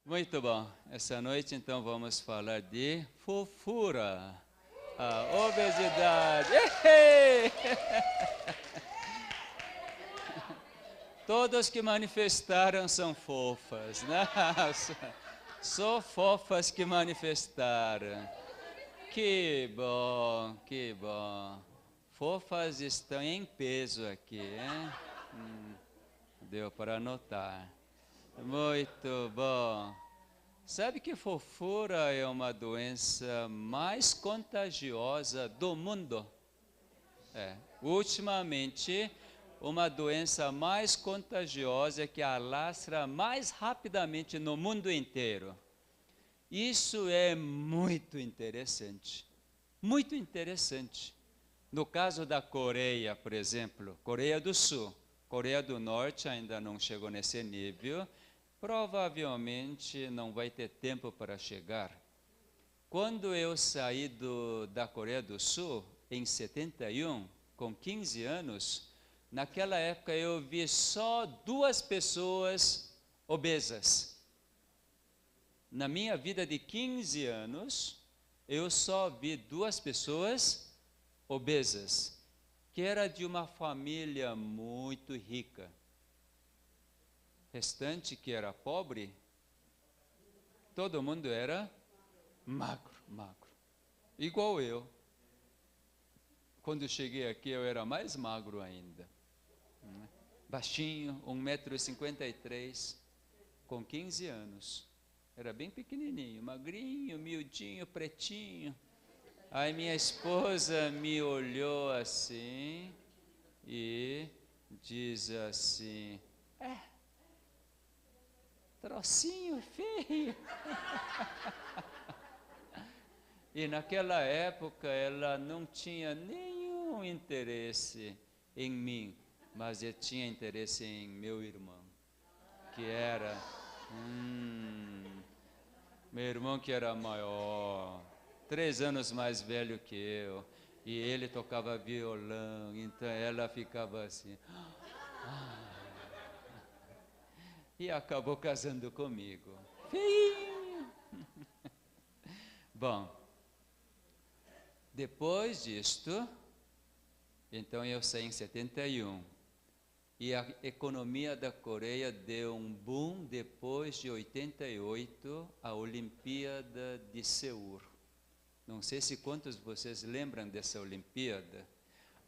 Muito bom. Essa noite, então, vamos falar de fofura, a obesidade. Todas que manifestaram são fofas, né? Só fofas que manifestaram. Que bom, que bom. Fofas estão em peso aqui, hein? Deu para anotar. Muito bom. Sabe que fofura é uma doença mais contagiosa do mundo? Ultimamente, uma doença mais contagiosa que alastra mais rapidamente no mundo inteiro. Isso é muito interessante. Muito interessante. No caso da Coreia, por exemplo, Coreia do Sul, Coreia do Norte ainda não chegou nesse nível, provavelmente não vai ter tempo para chegar. Quando eu saí da Coreia do Sul, em 71, com 15 anos, naquela época eu vi só 2 pessoas obesas. Na minha vida de 15 anos, eu só vi 2 pessoas obesas, que era de uma família muito rica. Restante que era pobre, todo mundo era magro. Igual eu. Quando cheguei aqui, eu era mais magro ainda. Baixinho, 1,53 m, com 15 anos. Era bem pequenininho, magrinho, miudinho, pretinho. Aí minha esposa me olhou assim e diz assim: trocinho feio. E naquela época ela não tinha nenhum interesse em mim, mas eu tinha interesse em meu irmão, que era meu irmão, que era maior, 3 anos mais velho que eu, e ele tocava violão, então ela ficava assim, e acabou casando comigo. Feinho. Bom, depois disto, então eu saí em 71, e a economia da Coreia deu um boom depois de 88, a Olimpíada de Seul. Não sei se quantos de vocês lembram dessa Olimpíada.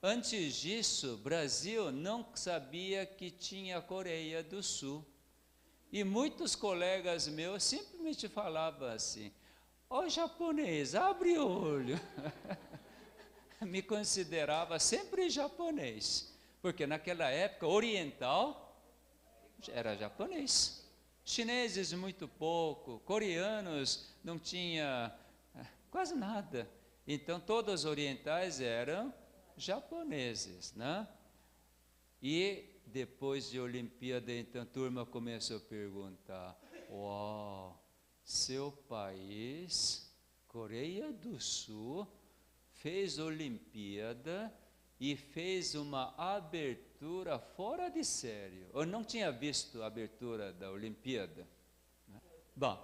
Antes disso, Brasil não sabia que tinha Coreia do Sul. E muitos colegas meus simplesmente falavam assim: ó, japonês, abre o olho. Me considerava sempre japonês, porque naquela época oriental era japonês. Chineses muito pouco, coreanos não tinha quase nada. Então todos os orientais eram japoneses, né? E depois de Olimpíada, então a turma começou a perguntar: uau, seu país, Coreia do Sul, fez Olimpíada e fez uma abertura fora de série. Eu não tinha visto a abertura da Olimpíada. Bom,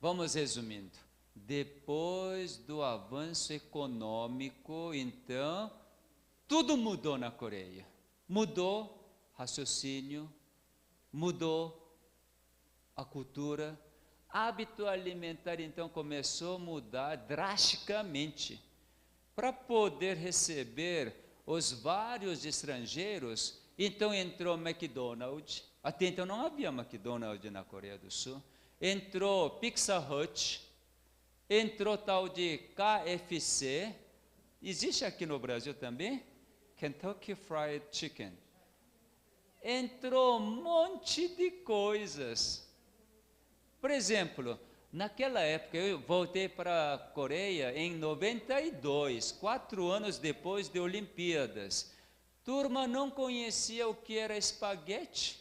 vamos resumindo. Depois do avanço econômico, então, tudo mudou na Coreia. Mudou raciocínio, mudou a cultura, hábito alimentar então começou a mudar drasticamente. Para poder receber os vários estrangeiros, então entrou McDonald's. Até então não havia McDonald's na Coreia do Sul. Entrou Pizza Hut, entrou tal de KFC. Existe aqui no Brasil também? Kentucky Fried Chicken. Entrou um monte de coisas. Por exemplo, naquela época, eu voltei para a Coreia em 92, 4 anos depois de Olimpíadas. Turma não conhecia o que era espaguete.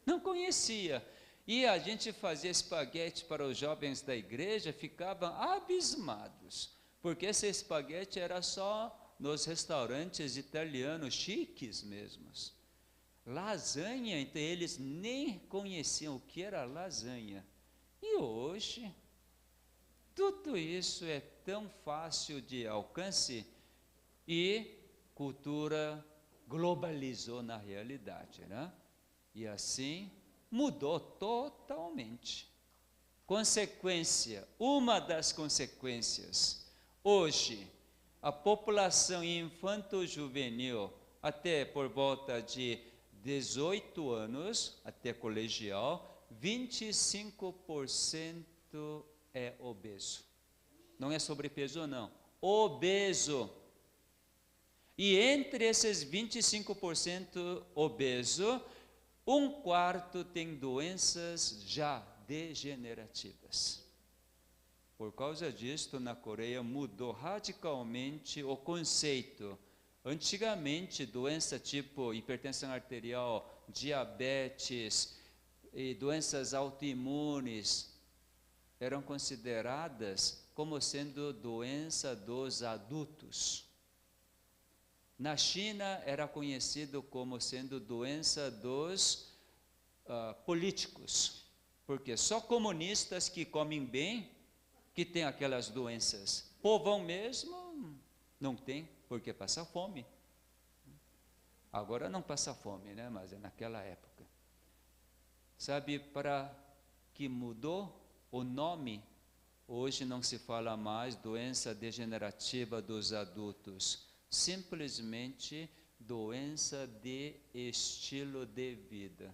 Não conhecia. E a gente fazia espaguete para os jovens da igreja, ficavam abismados, porque esse espaguete era só nos restaurantes italianos chiques mesmos. lasanha, então eles nem conheciam o que era lasanha. E hoje, tudo isso é tão fácil de alcance e cultura globalizou na realidade, né? E assim mudou totalmente. Consequência, uma das consequências, hoje, a população infanto-juvenil, até por volta de 18 anos, até colegial, 25% é obeso. Não é sobrepeso, não. Obeso. E entre esses 25% obeso, um quarto tem doenças já degenerativas. Por causa disto, na Coreia mudou radicalmente o conceito. Antigamente, doença tipo hipertensão arterial, diabetes e doenças autoimunes eram consideradas como sendo doença dos adultos. Na China era conhecido como sendo doença dos políticos, porque só comunistas que comem bem que têm aquelas doenças. Povão mesmo não tem, porque passa fome. Agora não passa fome, né? Mas é naquela época. Sabe para que mudou o nome? Hoje não se fala mais doença degenerativa dos adultos, simplesmente doença de estilo de vida.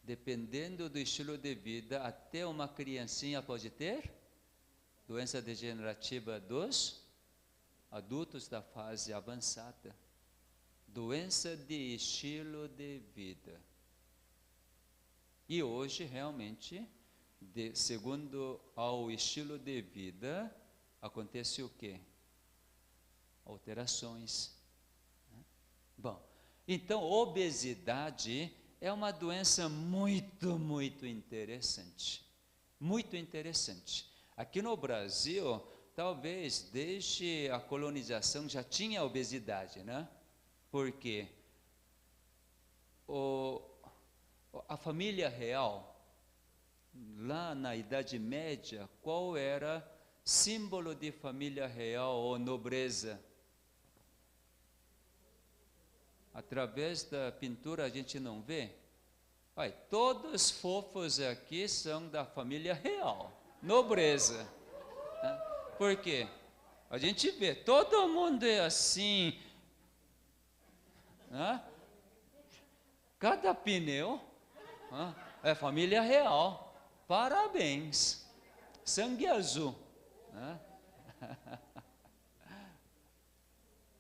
Dependendo do estilo de vida, até uma criancinha pode ter doença degenerativa dos adultos da fase avançada. Doença de estilo de vida. E hoje, realmente, segundo ao estilo de vida, acontece o quê? Alterações. Bom, então, obesidade é uma doença muito, muito interessante. Muito interessante. Aqui no Brasil, talvez desde a colonização já tinha obesidade, né? Porque a família real, lá na Idade Média, qual era símbolo de família real ou nobreza? Através da pintura a gente não vê? Olha, todos fofos aqui são da família real, nobreza. Né? Por quê? A gente vê, todo mundo é assim. Né? Cada pneu é família real. Parabéns. Sangue azul. Né?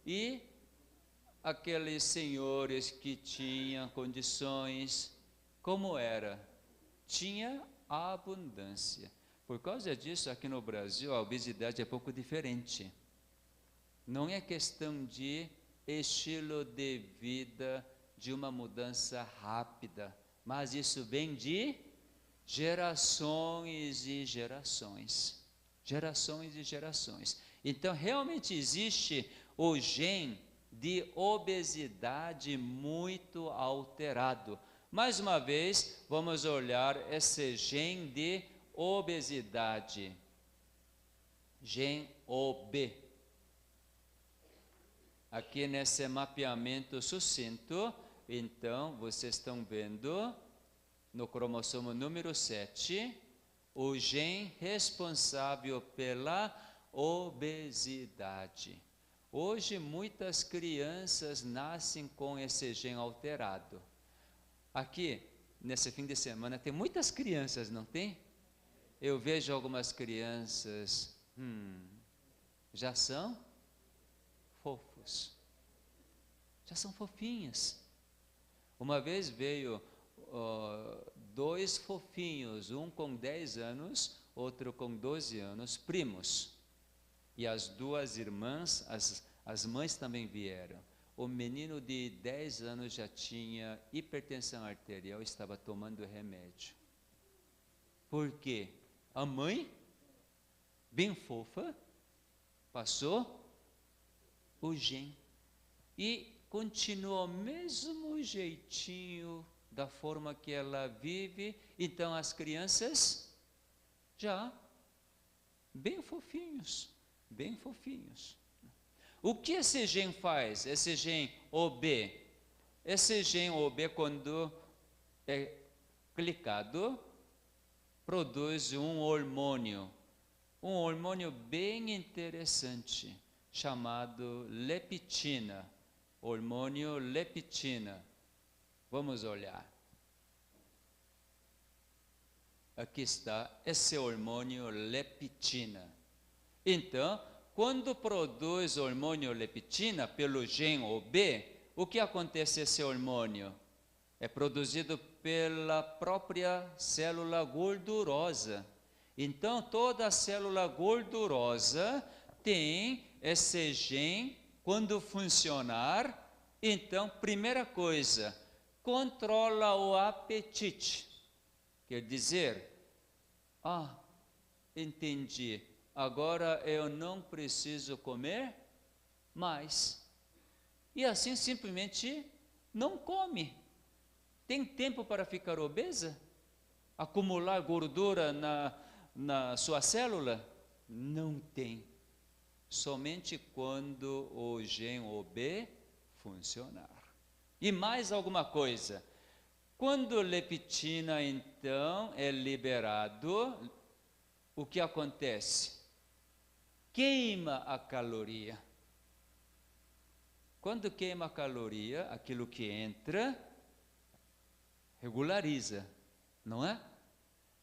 E aqueles senhores que tinham condições, como era? Tinha abundância. Por causa disso, aqui no Brasil, a obesidade é pouco diferente. Não é questão de estilo de vida, de uma mudança rápida, mas isso vem de gerações e gerações. Gerações e gerações. Então, realmente existe o gene de obesidade muito alterado. Mais uma vez, vamos olhar esse gene de obesidade. Gene OB. Aqui nesse mapeamento sucinto, então, vocês estão vendo no cromossomo número 7, o gene responsável pela obesidade. Hoje, muitas crianças nascem com esse gene alterado. Aqui, nesse fim de semana, tem muitas crianças, não tem? Eu vejo algumas crianças, já são fofos. Já são fofinhas. Uma vez veio 2 fofinhos, um com 10 anos, outro com 12 anos, primos. E as 2 irmãs, as mães também vieram. O menino de 10 anos já tinha hipertensão arterial, estava tomando remédio. Por quê? A mãe, bem fofa, passou o gene. E continua o mesmo jeitinho da forma que ela vive, então as crianças já bem fofinhos, bem fofinhos. O que esse gene faz, esse gene OB? Esse gene OB, quando é clicado, produz um hormônio bem interessante, chamado leptina, hormônio leptina. Vamos olhar. Aqui está esse hormônio leptina. Então, quando produz hormônio leptina pelo gene OB, o que acontece esse hormônio? É produzido pela própria célula gordurosa. Então, toda célula gordurosa tem esse gene, quando funcionar, então, primeira coisa, controla o apetite. Quer dizer, entendi, agora eu não preciso comer mais. E assim simplesmente não come. Tem tempo para ficar obesa? Acumular gordura na sua célula? Não tem. Somente quando o gene OB funcionar. E mais alguma coisa. Quando leptina, então, é liberado, o que acontece? Queima a caloria. Quando queima a caloria, aquilo que entra, regulariza, não é?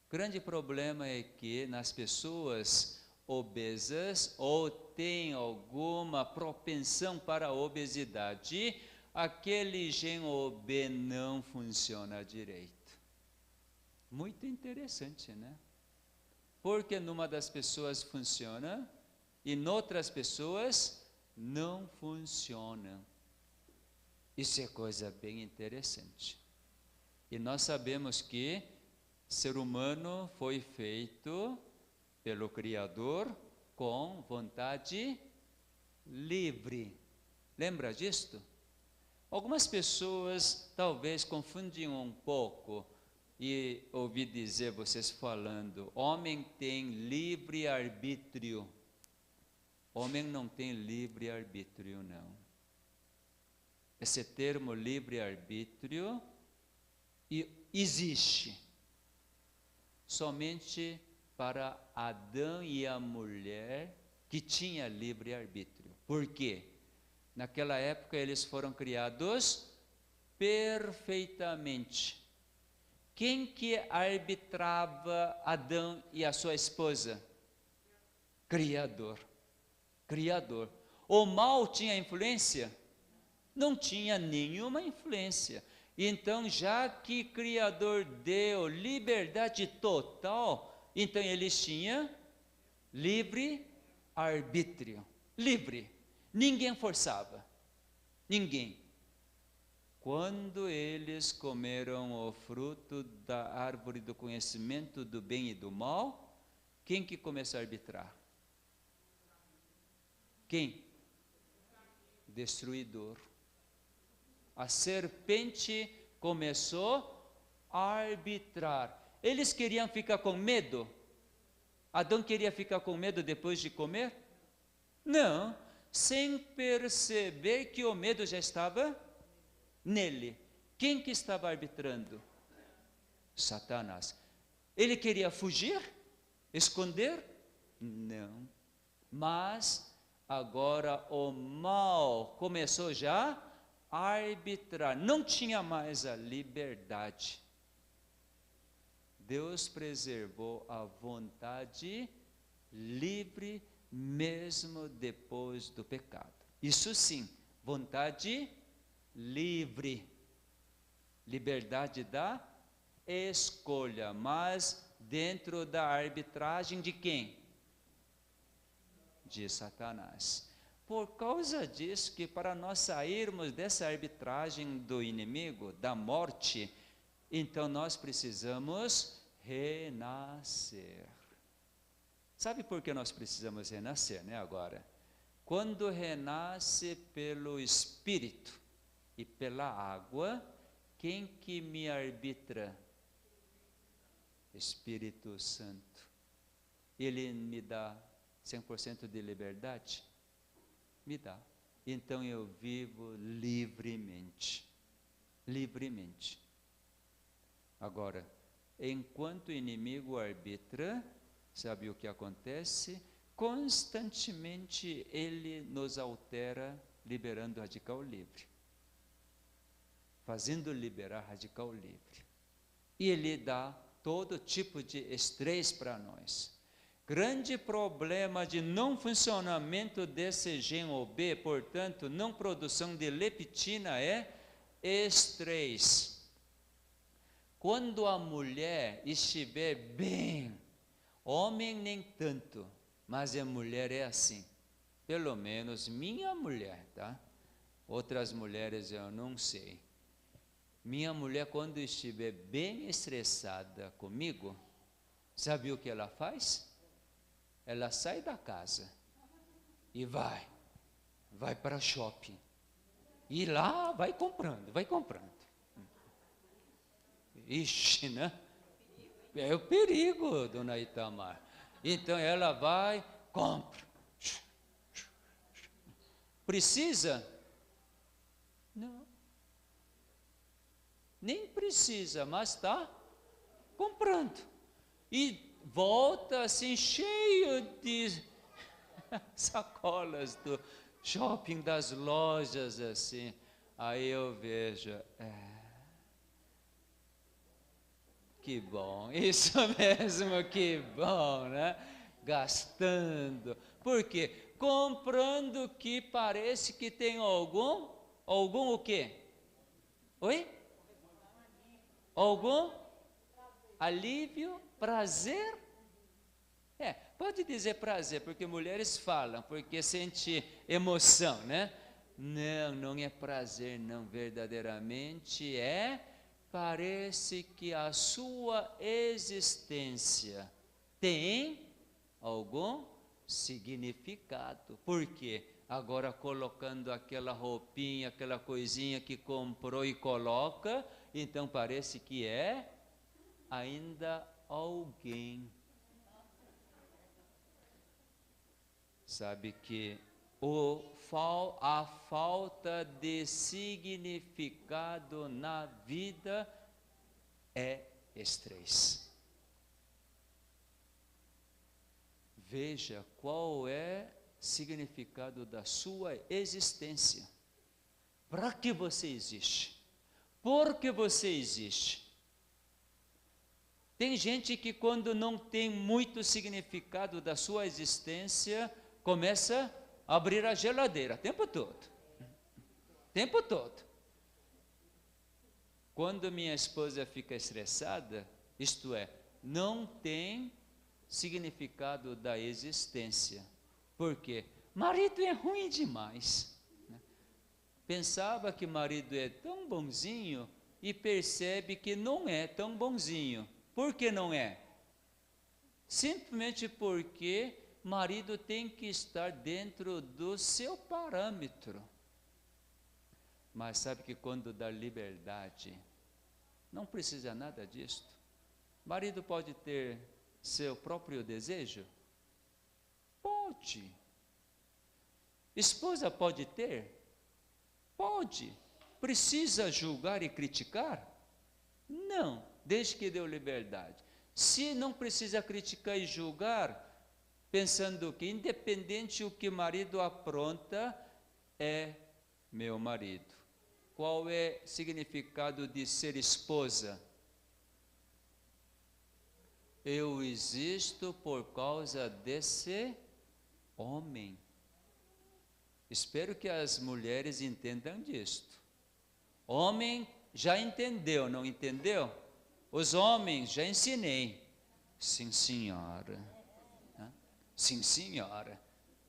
O grande problema é que nas pessoas obesas ou têm alguma propensão para a obesidade, aquele gene OB não funciona direito. Muito interessante, né? Porque numa das pessoas funciona e noutras pessoas não funciona. Isso é coisa bem interessante. E nós sabemos que ser humano foi feito pelo Criador com vontade livre. Lembra disto? Algumas pessoas talvez confundem um pouco e ouvi dizer vocês falando, homem tem livre arbítrio. Homem não tem livre arbítrio, não. Esse termo livre arbítrio existe somente para Adão e a mulher que tinha livre arbítrio. Por quê? Naquela época eles foram criados perfeitamente. Quem que arbitrava Adão e a sua esposa? Criador. Criador. O mal tinha influência? Não tinha nenhuma influência. Então, já que o Criador deu liberdade total, então eles tinham livre arbítrio. Livre. Ninguém forçava. Ninguém. Quando eles comeram o fruto da árvore do conhecimento do bem e do mal, quem que começou a arbitrar? Quem? Destruidor. A serpente começou a arbitrar. Eles queriam ficar com medo? Adão queria ficar com medo depois de comer? Não, sem perceber que o medo já estava nele. Quem que estava arbitrando? Satanás. Ele queria fugir? Esconder? Não. Mas agora o mal começou já a arbitrar. Não tinha mais a liberdade. Deus preservou a vontade livre mesmo depois do pecado. Isso sim, vontade livre. Liberdade da escolha, mas dentro da arbitragem de quem? De Satanás. Por causa disso que para nós sairmos dessa arbitragem do inimigo, da morte, então nós precisamos renascer. Sabe por que nós precisamos renascer, né, agora? Quando renasce pelo Espírito, E pela água, quem que me arbitra? Espírito Santo. Ele me dá 100% de liberdade? Me dá. Então eu vivo livremente. Livremente. Agora, enquanto o inimigo arbitra, sabe o que acontece? Constantemente ele nos altera, liberando radical livre. Fazendo liberar radical livre. E ele dá todo tipo de estresse para nós. Grande problema de não funcionamento desse gene OB, portanto, não produção de leptina, é estresse. Quando a mulher estiver bem, homem nem tanto, mas a mulher é assim. Pelo menos minha mulher, tá? Outras mulheres eu não sei. Minha mulher, quando estiver bem estressada comigo, sabe o que ela faz? Ela sai da casa e vai para shopping. E lá vai comprando. Ixi, né? É o perigo, dona Itamar. Então ela vai, compra. Precisa? Não. Nem precisa, mas está comprando. E volta assim, cheio de sacolas do shopping, das lojas, assim. Aí eu vejo, que bom, isso mesmo, que bom, né? Gastando. Por quê? Comprando que parece que tem algum o quê? Oi? Algum alívio, prazer? Pode dizer prazer, porque mulheres falam, porque sente emoção, né? Não é prazer, não, verdadeiramente parece que a sua existência tem algum significado. Por quê? Agora colocando aquela roupinha, aquela coisinha que comprou e coloca, então parece que é ainda alguém. Sabe que a falta de significado na vida é estresse. Veja qual é o significado da sua existência. Para que você existe? Por que você existe? Tem gente que quando não tem muito significado da sua existência, começa a abrir a geladeira o tempo todo. Tempo todo. Quando minha esposa fica estressada, isto é, não tem significado da existência. Por quê? Marido é ruim demais. Pensava que marido é tão bonzinho e percebe que não é tão bonzinho. Por que não é? Simplesmente porque marido tem que estar dentro do seu parâmetro. Mas sabe que quando dá liberdade, não precisa nada disto. Marido pode ter seu próprio desejo? Pode. Esposa pode ter? Pode. Precisa julgar e criticar? Não, desde que deu liberdade. Se não precisa criticar e julgar, pensando que independente o que o marido apronta, é meu marido. Qual é o significado de ser esposa? Eu existo por causa desse homem. Espero que as mulheres entendam disto. Homem já entendeu, não entendeu? Os homens já ensinei. Sim, senhora. Sim, senhora.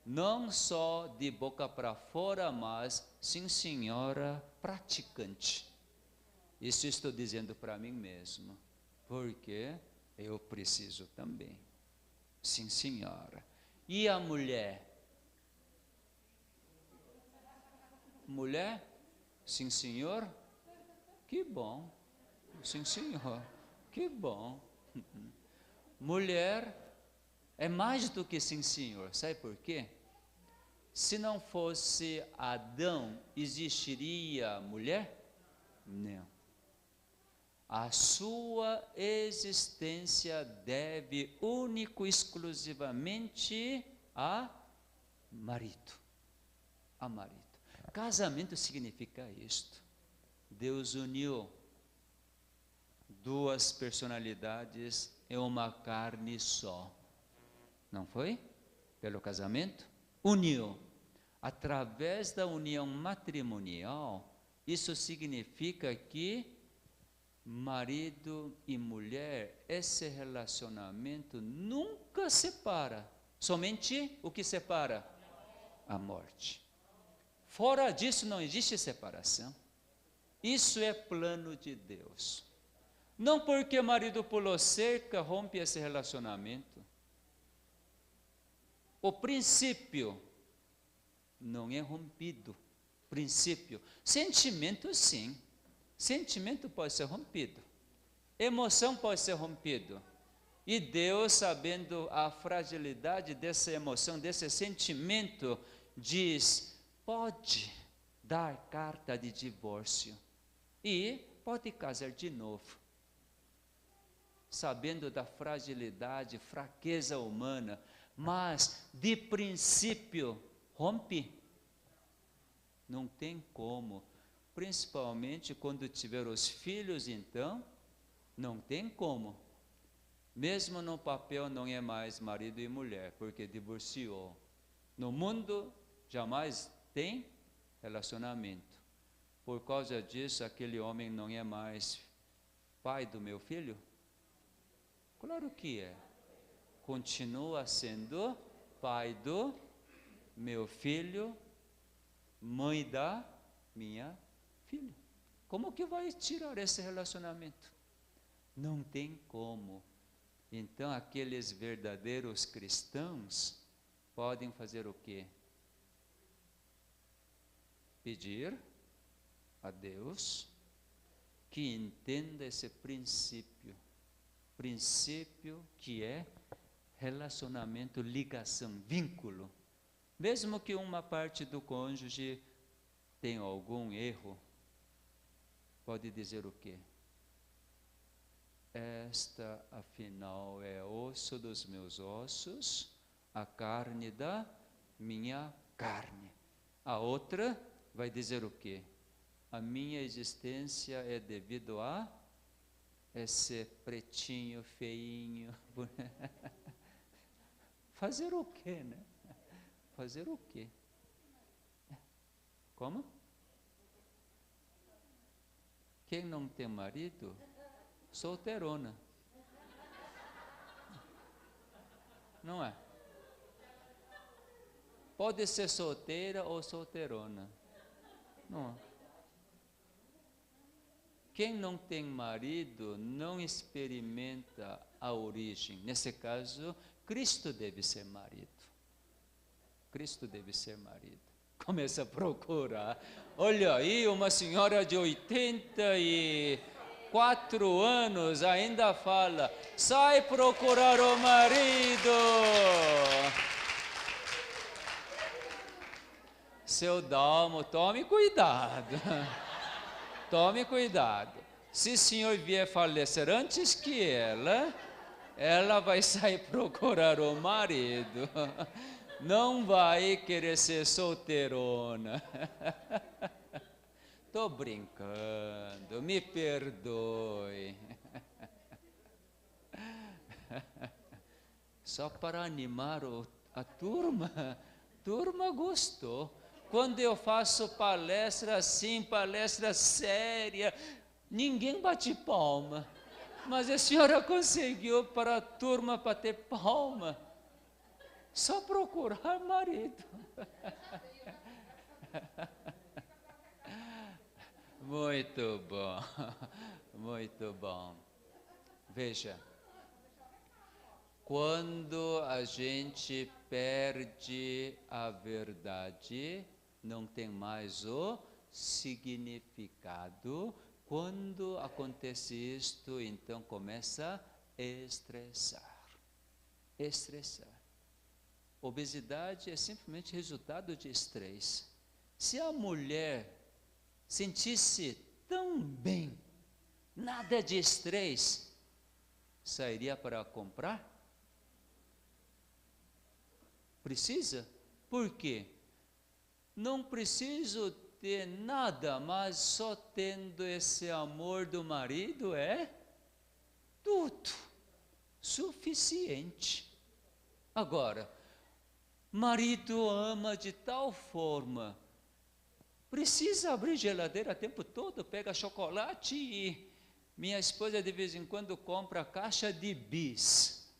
Não só de boca para fora, mas sim, senhora, praticante. Isso estou dizendo para mim mesmo, porque eu preciso também. Sim, senhora. E a mulher? Mulher Sim, senhor? Que bom. Sim, senhor. Que bom. Mulher é mais do que sim, senhor. Sabe por quê? Se não fosse Adão, existiria mulher? Não. A sua existência deve único e exclusivamente a marido. A marido. Casamento significa isto. Deus uniu duas personalidades em uma carne só. Não foi? Pelo casamento? Uniu. Através da união matrimonial, isso significa que marido e mulher, esse relacionamento nunca separa. Somente o que separa? A morte. Fora disso não existe separação. Isso é plano de Deus. Não porque o marido pulou cerca, rompe esse relacionamento. O princípio não é rompido. Princípio. Sentimento, sim. Sentimento pode ser rompido. Emoção pode ser rompido. E Deus, sabendo a fragilidade dessa emoção, desse sentimento, diz, pode dar carta de divórcio. E pode casar de novo. Sabendo da fragilidade, fraqueza humana, mas de princípio rompe. Não tem como. Principalmente quando tiver os filhos, então, não tem como. Mesmo no papel não é mais marido e mulher, porque divorciou. No mundo jamais tem relacionamento. Por causa disso, aquele homem não é mais pai do meu filho? Claro que é. Continua sendo pai do meu filho, mãe da minha filha. Como que vai tirar esse relacionamento? Não tem como. Então, aqueles verdadeiros cristãos podem fazer o quê? Pedir a Deus que entenda esse princípio. Princípio que é relacionamento, ligação, vínculo. Mesmo que uma parte do cônjuge tenha algum erro, pode dizer o quê? Esta, afinal, é osso dos meus ossos, a carne da minha carne. A outra vai dizer o quê? A minha existência é devido a esse pretinho, feinho. Fazer o quê, né? Fazer o quê? Como? Quem não tem marido? Solteirona. Não é? Pode ser solteira ou solteirona. Não é? Quem não tem marido não experimenta a origem. Nesse caso, Cristo deve ser marido. Cristo deve ser marido. Começa a procurar. Olha aí, uma senhora de 84 anos ainda fala, sai procurar o marido. Seu Dalmo, tome cuidado. Tome cuidado. Se o senhor vier falecer antes que ela vai sair procurar o marido. Não vai querer ser solteirona. Estou brincando, me perdoe. Só para animar a turma. A turma gostou. Quando eu faço palestra assim, palestra séria, ninguém bate palma. Mas a senhora conseguiu para a turma bater palma. Só procurar marido. Muito bom, muito bom. Veja, quando a gente perde a verdade, não tem mais o significado. Quando acontece isto, então começa a estressar. Estressar. Obesidade é simplesmente resultado de estresse. Se a mulher sentisse tão bem, nada de estresse, sairia para comprar? Precisa? Por quê? Não preciso ter nada, mas só tendo esse amor do marido é tudo suficiente. Agora, marido ama de tal forma, precisa abrir geladeira o tempo todo, pega chocolate e minha esposa de vez em quando compra caixa de bis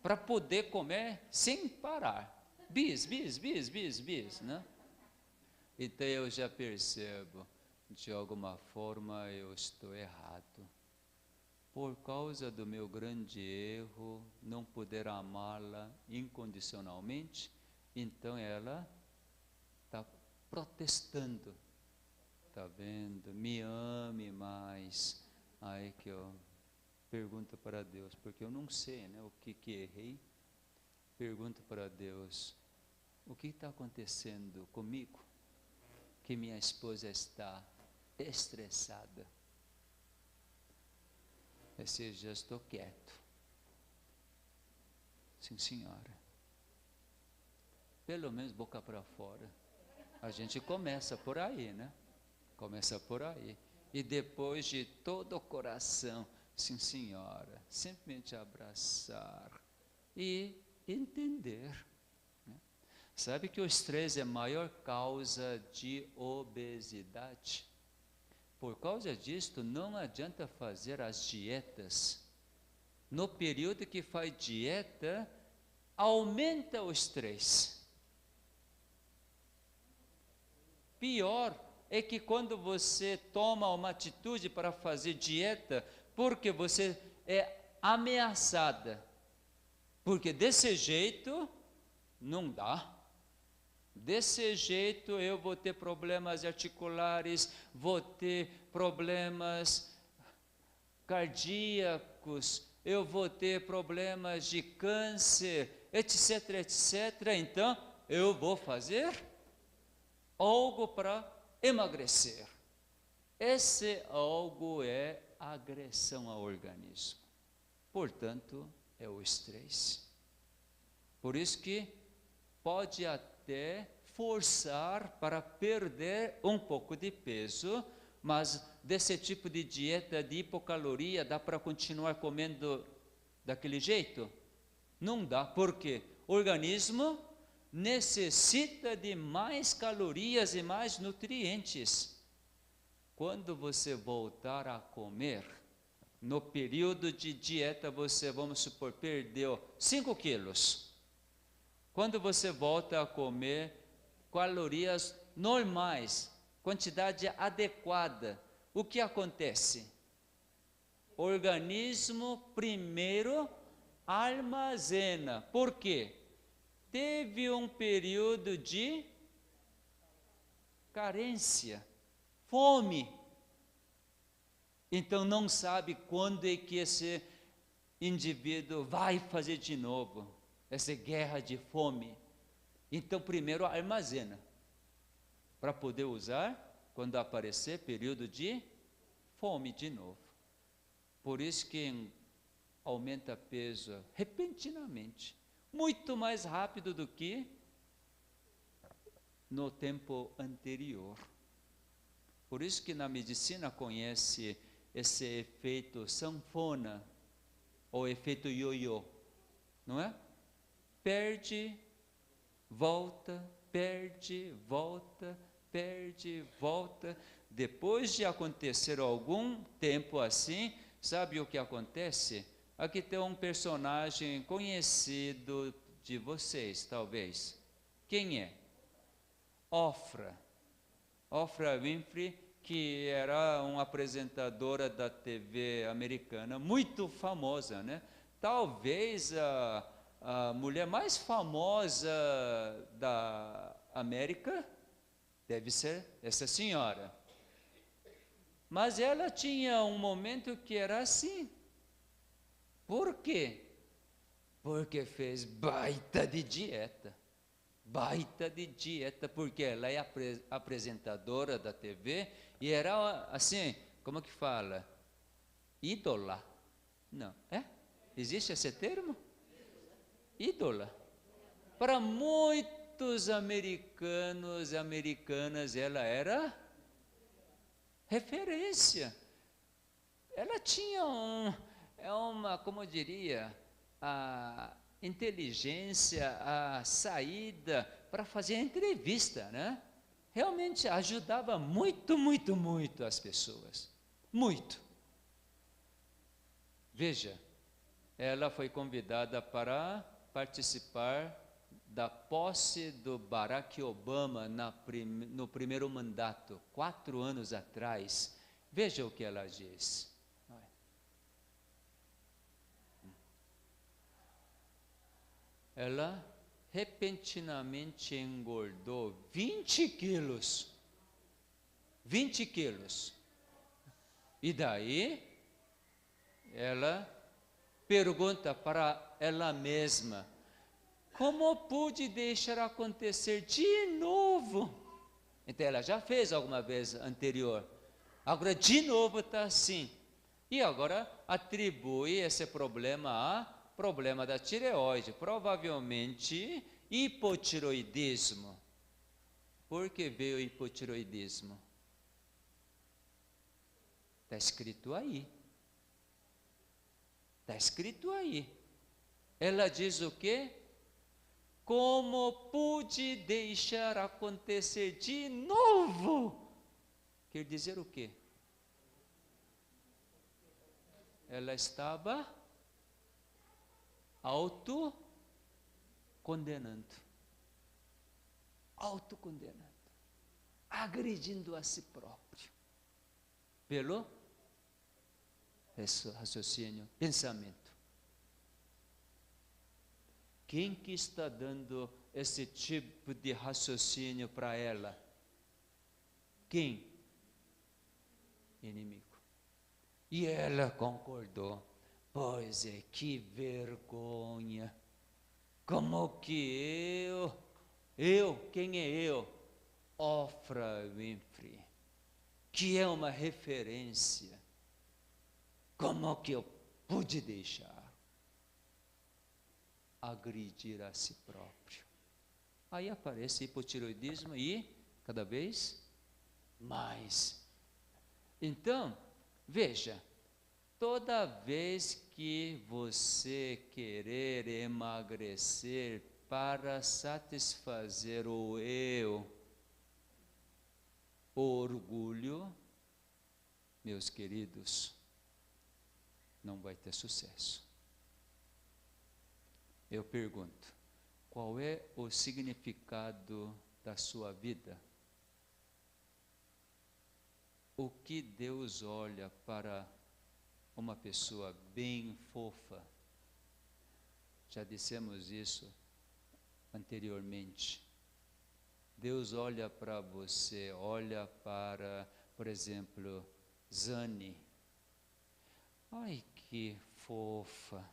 para poder comer sem parar. Bis, né? Então eu já percebo, de alguma forma eu estou errado. Por causa do meu grande erro, não poder amá-la incondicionalmente, então ela está protestando. Está vendo? Me ame mais. Aí que eu pergunto para Deus, porque eu não sei, né, o que errei. Pergunto para Deus, o que está acontecendo comigo? Que minha esposa está estressada. Esses dias estou quieto. Sim, senhora. Pelo menos boca para fora. A gente começa por aí, né? Começa por aí. E depois de todo o coração, sim, senhora, simplesmente abraçar e entender. Né? Sabe que o estresse é a maior causa de obesidade? Por causa disto, não adianta fazer as dietas. No período que faz dieta, aumenta o estresse. Pior é que quando você toma uma atitude para fazer dieta, porque você é ameaçada. Porque desse jeito, não dá. Desse jeito eu vou ter problemas articulares, vou ter problemas cardíacos, eu vou ter problemas de câncer, etc, etc. Então, eu vou fazer algo para emagrecer. Esse algo é agressão ao organismo. Portanto, é o estresse. Por isso que pode até forçar para perder um pouco de peso, mas desse tipo de dieta de hipocaloria, dá para continuar comendo daquele jeito? Não dá. Por quê? O organismo necessita de mais calorias e mais nutrientes. Quando você voltar a comer, no período de dieta, você, vamos supor, perdeu 5 quilos. Quando você volta a comer calorias normais, quantidade adequada, o que acontece? O organismo primeiro armazena. Por quê? Teve um período de carência, fome. Então não sabe quando é que esse indivíduo vai fazer de novo essa guerra de fome. Então primeiro armazena para poder usar quando aparecer período de fome de novo. Por isso que aumenta peso repentinamente, muito mais rápido do que no tempo anterior. Por isso que na medicina conhece esse efeito sanfona, ou efeito ioiô, não é? Perde, volta, perde, volta, perde, volta. Depois de acontecer algum tempo assim, sabe o que acontece? Aqui tem um personagem conhecido de vocês, talvez. Quem é? Oprah Winfrey, que era uma apresentadora da TV americana, muito famosa, né? Talvez a mulher mais famosa da América, deve ser essa senhora. Mas ela tinha um momento que era assim. Por quê? Porque fez baita de dieta. Baita de dieta, porque ela é apresentadora da TV e era assim, como que fala? Ídola. Não, é? Existe esse termo? Ídola. Para muitos americanos e americanas, ela era referência. Ela tinha uma, como eu diria, a inteligência, a saída para fazer a entrevista, né? Realmente ajudava muito, muito, muito as pessoas. Muito. Veja, ela foi convidada para participar da posse do Barack Obama no primeiro mandato, 4 anos atrás. Veja o que ela diz. Ela repentinamente engordou 20 quilos. 20 quilos. E daí, ela pergunta para ela mesma: como pude deixar acontecer de novo? Então, ela já fez alguma vez anterior. Agora, de novo, está assim. E agora, atribui esse problema a problema da tireoide, provavelmente hipotiroidismo. Por que veio o hipotiroidismo? Está escrito aí. Está escrito aí. Ela diz o quê? Como pude deixar acontecer de novo? Quer dizer o quê? Ela estava autocondenando, agredindo a si próprio, pelo raciocínio, pensamento. Quem que está dando esse tipo de raciocínio para ela? Quem? Inimigo. E ela concordou. Pois é, que vergonha. Como que quem é eu? Oprah Winfrey, que é uma referência. Como que eu pude deixar agredir a si próprio? Aí aparece hipotiroidismo e cada vez mais. Então, veja, toda vez que você querer emagrecer para satisfazer o eu, o orgulho, meus queridos, não vai ter sucesso. Eu pergunto, qual é o significado da sua vida? O que Deus olha para uma pessoa bem fofa? Já dissemos isso anteriormente. Deus olha para você, olha para, por exemplo, Zane. Ai, que fofa.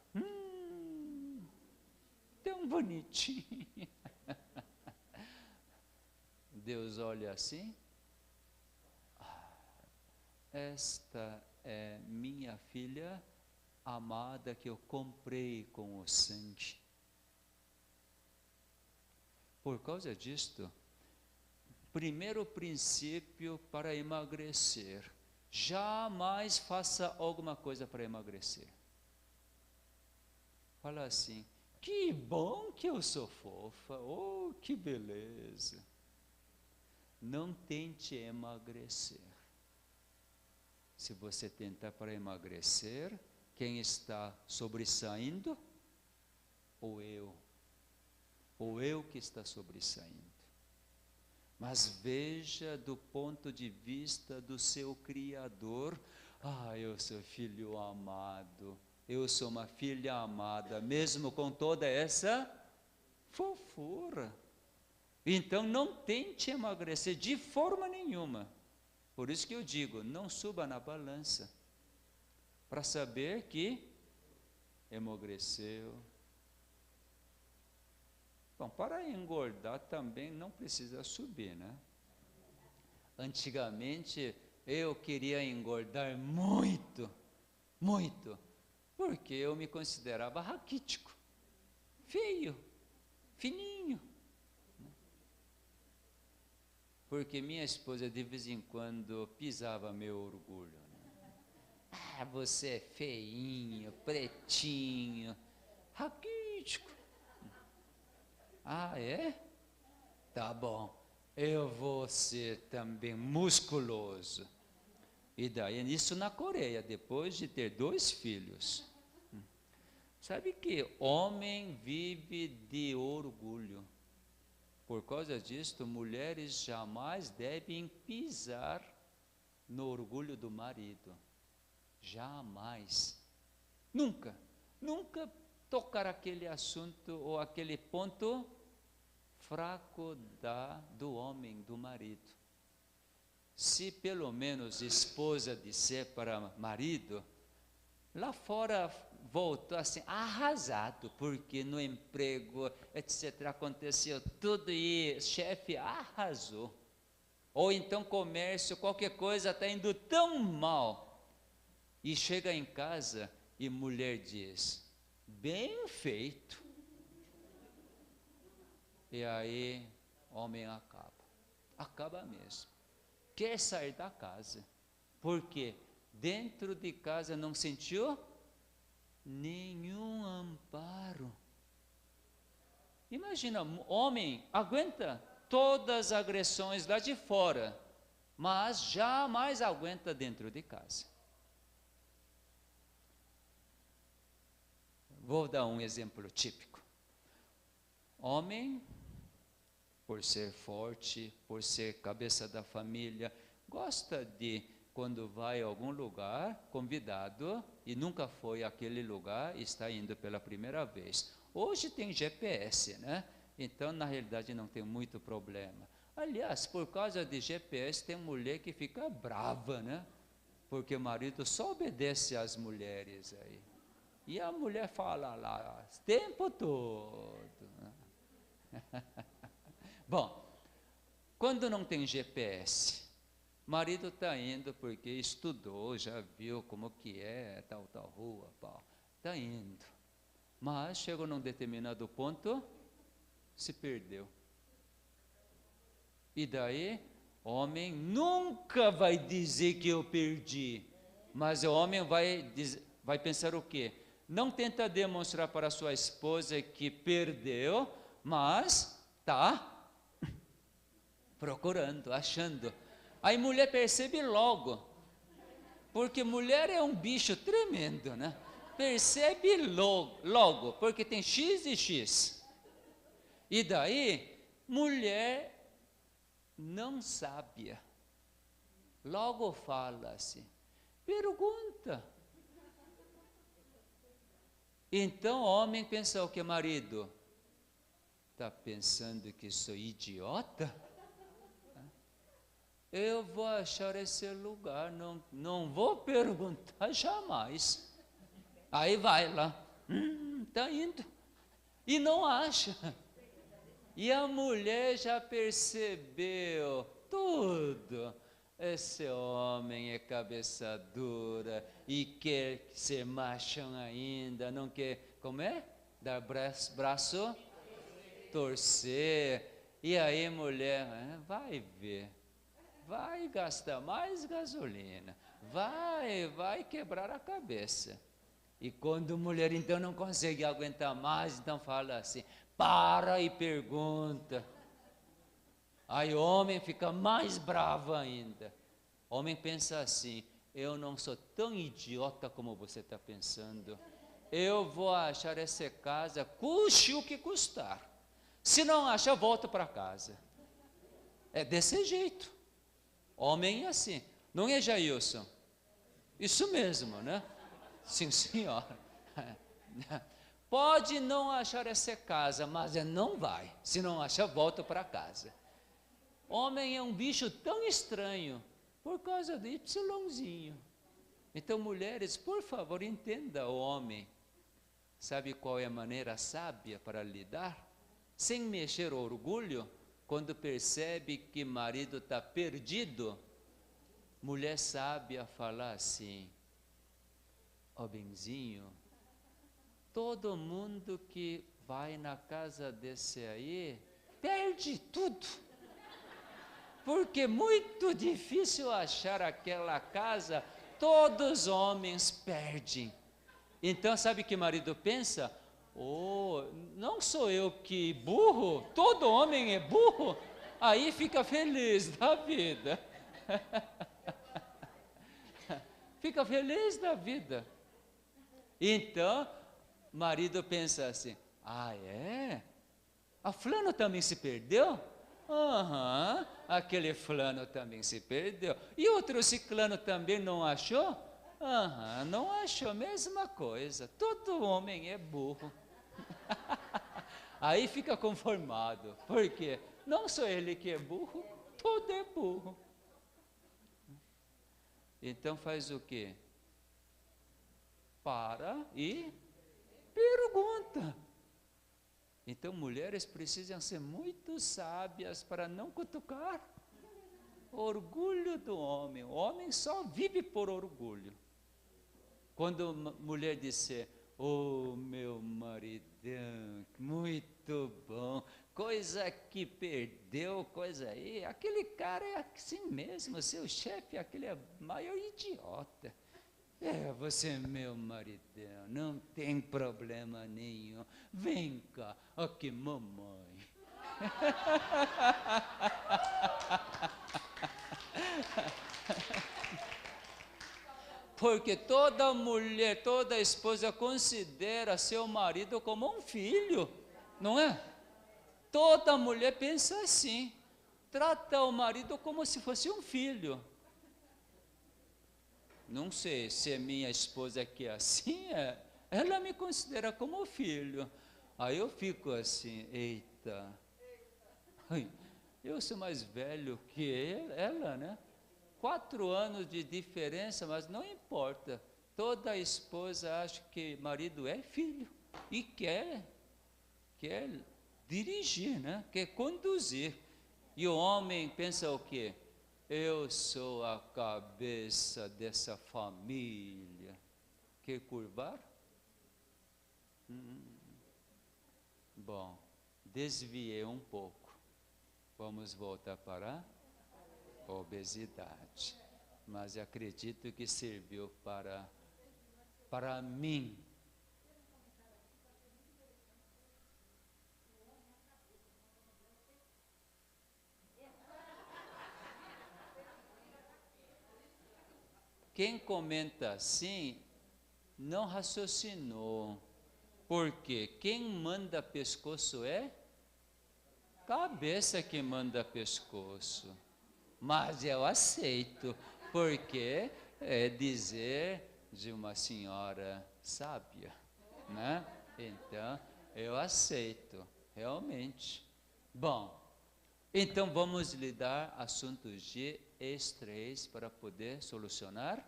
Tão bonitinha. Deus olha assim. Esta é minha filha amada que eu comprei com o sangue. Por causa disto, primeiro princípio para emagrecer: jamais faça alguma coisa para emagrecer. Fala assim: que bom que eu sou fofa, oh, que beleza. Não tente emagrecer. Se você tentar para emagrecer, quem está sobressaindo? O eu que está sobressaindo. Mas veja do ponto de vista do seu Criador. Eu sou filho amado, eu sou uma filha amada, mesmo com toda essa fofura. Então não tente emagrecer de forma nenhuma. Por isso que eu digo, não suba na balança, para saber que emagreceu. Bom, para engordar também não precisa subir, né? Antigamente eu queria engordar muito, muito, porque eu me considerava raquítico, feio, fininho. Porque minha esposa de vez em quando pisava meu orgulho. Né? Ah, você é feinho, pretinho, raquítico. Ah, é? Tá bom. Eu vou ser também musculoso. E daí, isso na Coreia, depois de ter 2 filhos. Sabe que homem vive de orgulho. Por causa disto, mulheres jamais devem pisar no orgulho do marido. Jamais. Nunca. Nunca tocar aquele assunto ou aquele ponto fraco do homem, do marido. Se pelo menos esposa disser para marido, lá fora voltou assim, arrasado, porque no emprego, etc., aconteceu tudo e chefe arrasou. Ou então comércio, qualquer coisa está indo tão mal. E chega em casa e mulher diz, bem feito. E aí, homem acaba mesmo. Quer sair da casa, porque dentro de casa não sentiu nenhum amparo. Imagina, homem aguenta todas as agressões lá de fora, mas jamais aguenta dentro de casa. Vou dar um exemplo típico. Homem, por ser forte, por ser cabeça da família, gosta de, quando vai a algum lugar, convidado, e nunca foi àquele lugar, está indo pela primeira vez. Hoje tem GPS, né? Então, na realidade, não tem muito problema. Aliás, por causa de GPS, tem mulher que fica brava, né? Porque o marido só obedece às mulheres aí. E a mulher fala lá o tempo todo. Né? Bom, quando não tem GPS, marido está indo porque estudou, já viu como que é, tal rua, está indo. Mas chegou num determinado ponto, se perdeu. E daí, homem nunca vai dizer que eu perdi, mas o homem vai pensar o quê? Não tenta demonstrar para sua esposa que perdeu, mas está procurando, achando. Aí mulher percebe logo, porque mulher é um bicho tremendo, né? Percebe logo, porque tem X e X. E daí, mulher não sábia, logo fala-se, pergunta. Então o homem pensa o que, marido? Está pensando que sou idiota? Eu vou achar esse lugar, não vou perguntar jamais. Aí vai lá, está indo, e não acha. E a mulher já percebeu tudo. Esse homem é cabeça dura e quer ser machão ainda, não quer, como é? Dar braço, torcer. E aí mulher, vai ver, vai gastar mais gasolina, vai quebrar a cabeça. E quando a mulher então não consegue aguentar mais, então fala assim, para e pergunta. Aí o homem fica mais bravo ainda. O homem pensa assim, eu não sou tão idiota como você está pensando. Eu vou achar essa casa, custe o que custar. Se não achar, volta para casa. É desse jeito. Homem é assim. Não é, Jailson? Isso mesmo, né? Sim, senhora. Pode não achar essa casa, mas não vai. Se não achar, volta para casa. Homem é um bicho tão estranho por causa do Yzinho. Então, mulheres, por favor, entenda o homem. Sabe qual é a maneira sábia para lidar? Sem mexer o orgulho, quando percebe que marido está perdido, mulher sábia fala assim: ó benzinho, todo mundo que vai na casa desse aí, perde tudo. Porque é muito difícil achar aquela casa, todos os homens perdem. Então, sabe o que o marido pensa? Oh, não sou eu que burro, todo homem é burro. Aí fica feliz da vida. Fica feliz da vida. Então, marido pensa assim: ah, é? A fulano também se perdeu? Aham, aquele fulano também se perdeu. E outro ciclano também não achou? Aham, não achou, mesma coisa. Todo homem é burro. Aí fica conformado. Por quê? Não só ele que é burro, todo é burro. Então faz o quê? Para e pergunta. Então, mulheres precisam ser muito sábias para não cutucar o orgulho do homem. O homem só vive por orgulho. Quando uma mulher disser: oh, meu maridão, muito bom, coisa que perdeu, coisa aí, aquele cara é assim mesmo, seu chefe, aquele é o maior idiota. É, você é meu maridão, não tem problema nenhum. Vem cá, aqui mamãe. Porque toda mulher, toda esposa considera seu marido como um filho, não é? Toda mulher pensa assim, trata o marido como se fosse um filho. Não sei se a minha esposa aqui é assim, ela me considera como filho. Aí eu fico assim: eita, eu sou mais velho que ela, né? 4 anos de diferença, mas não importa. Toda esposa acha que marido é filho e quer dirigir, né? Quer conduzir. E o homem pensa o quê? Eu sou a cabeça dessa família. Quer curvar? Bom, desviei um pouco. Vamos voltar para a obesidade. Mas acredito que serviu para mim. Quem comenta assim, não raciocinou. Porque quem manda pescoço é cabeça que manda pescoço. Mas eu aceito, porque é dizer de uma senhora sábia, né? Então, eu aceito, realmente. Bom, então vamos lidar assuntos de estresse para poder solucionar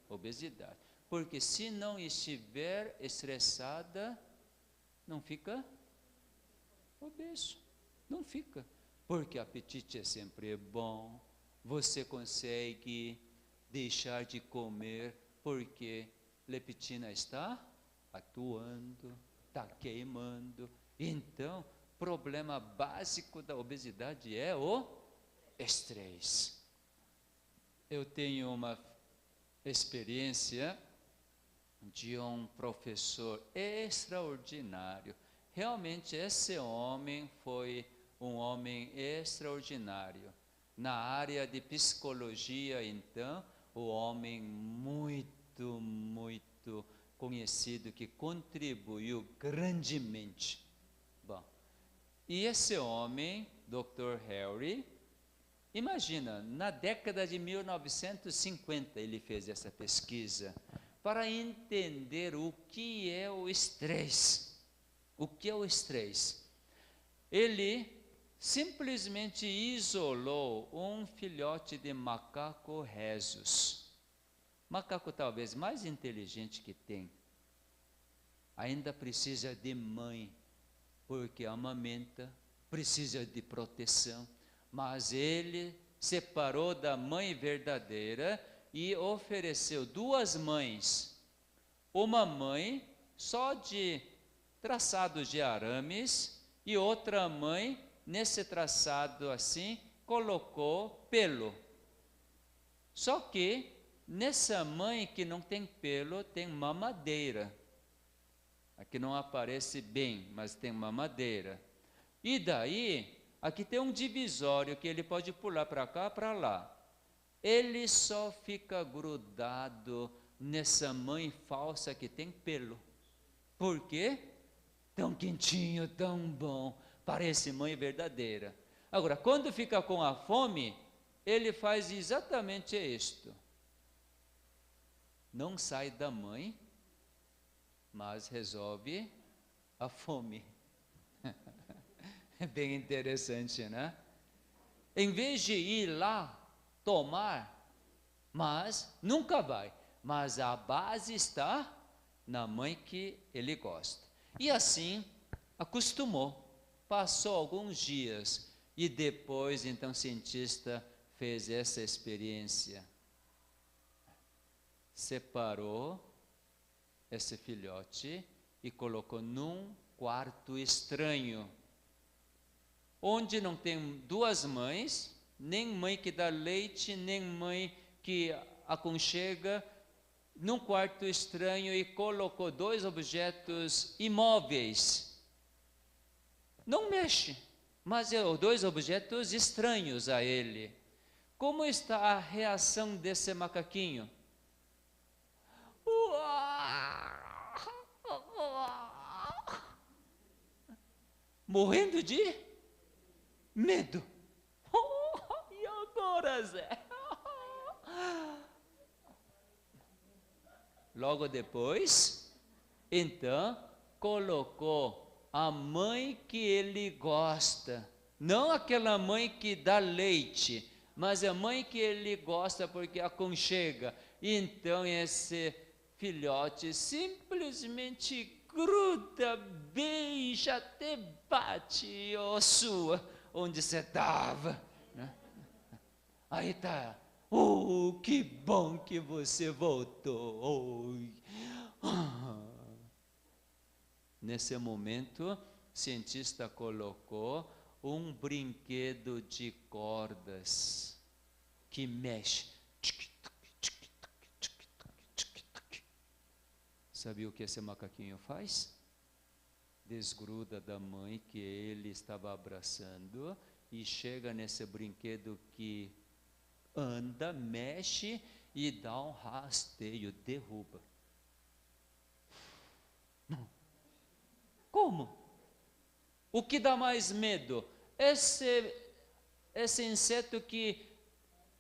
obesidade. Porque se não estiver estressada, não fica obeso, não fica. Porque apetite é sempre bom, você consegue deixar de comer porque leptina está atuando, está queimando. Então, problema básico da obesidade é o estresse. Eu tenho uma experiência de um professor extraordinário. Realmente esse homem foi um homem extraordinário. Na área de psicologia, então, o homem muito, muito conhecido, que contribuiu grandemente. Bom, e esse homem, Dr. Harry, imagina, na década de 1950 ele fez essa pesquisa, para entender o que é o estresse. O que é o estresse? Ele simplesmente isolou um filhote de macaco rhesus. Macaco talvez mais inteligente que tem. Ainda precisa de mãe, porque amamenta, precisa de proteção. Mas ele separou da mãe verdadeira e ofereceu duas mães. Uma mãe só de traçados de arames e outra mãe, nesse traçado assim, colocou pelo. Só que nessa mãe que não tem pelo, tem mamadeira. Aqui não aparece bem, mas tem mamadeira. E daí, aqui tem um divisório que ele pode pular para cá, para lá. Ele só fica grudado nessa mãe falsa que tem pelo. Por quê? Tão quentinho, tão bom, parece mãe verdadeira. Agora, quando fica com a fome, ele faz exatamente isto. Não sai da mãe, mas resolve a fome. É bem interessante, né? Em vez de ir lá tomar, mas nunca vai. Mas a base está na mãe que ele gosta. E assim, acostumou. Passou alguns dias e depois, então, o cientista fez essa experiência. Separou esse filhote e colocou num quarto estranho, onde não tem duas mães, nem mãe que dá leite, nem mãe que aconchega, num quarto estranho, e colocou dois objetos imóveis. Não mexe, mas dois objetos estranhos a ele. Como está a reação desse macaquinho? Morrendo de medo. E agora, Zé? Logo depois, então, colocou a mãe que ele gosta. Não aquela mãe que dá leite, mas a mãe que ele gosta porque aconchega. Então esse filhote simplesmente gruda, beija, até bate, ó sua, onde você estava, né? Aí tá, oh, que bom que você voltou. Nesse momento, o cientista colocou um brinquedo de cordas que mexe. Sabe o que esse macaquinho faz? Desgruda da mãe que ele estava abraçando e chega nesse brinquedo que anda, mexe e dá um rasteio, derruba. Como? O que dá mais medo? Esse inseto que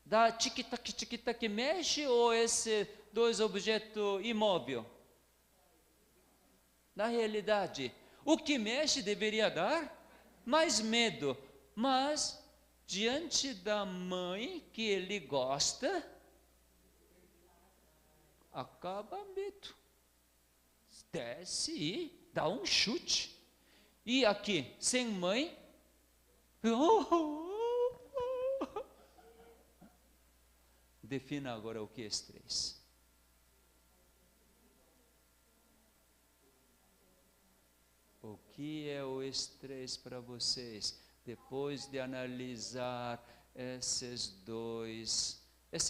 dá tic-tac, tic-tac, mexe, ou esse dois objetos imóveis? Na realidade, o que mexe deveria dar mais medo, mas diante da mãe que ele gosta, acaba medo. Desce e dá um chute. E aqui, sem mãe, defina agora o que é estresse. O que é o estresse para vocês? Depois de analisar essa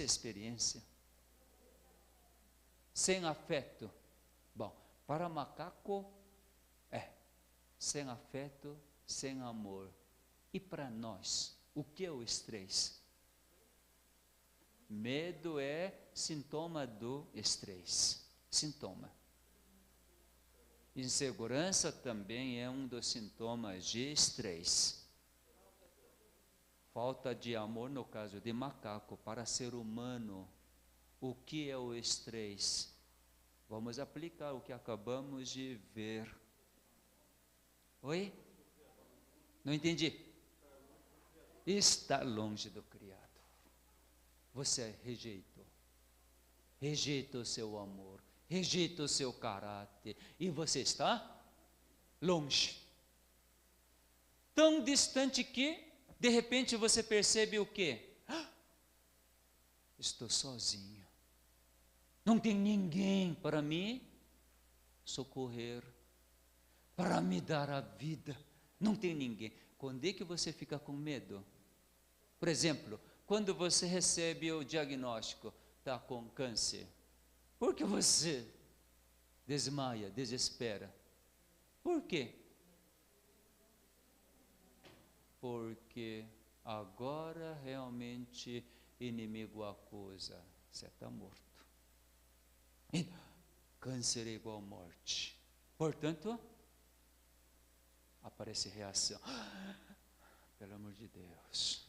experiência. Sem afeto. Bom, para macaco, sem afeto, sem amor. E para nós, o que é o estresse? Medo é sintoma do estresse. Sintoma. Insegurança também é um dos sintomas de estresse. Falta de amor, no caso de macaco, para ser humano. O que é o estresse? Vamos aplicar o que acabamos de ver. Oi? Não entendi. Está longe do Criador. Você rejeitou. Rejeita o seu amor. Rejeita o seu caráter. E você está longe. Tão distante que, de repente, você percebe o quê? Estou sozinho. Não tem ninguém para me socorrer, para me dar a vida. Não tem ninguém. Quando é que você fica com medo? Por exemplo, quando você recebe o diagnóstico, está com câncer, por que você desmaia, desespera? Por quê? Porque agora realmente inimigo acusa, você está morto. E câncer é igual morte. Portanto, aparece reação. Pelo amor de Deus.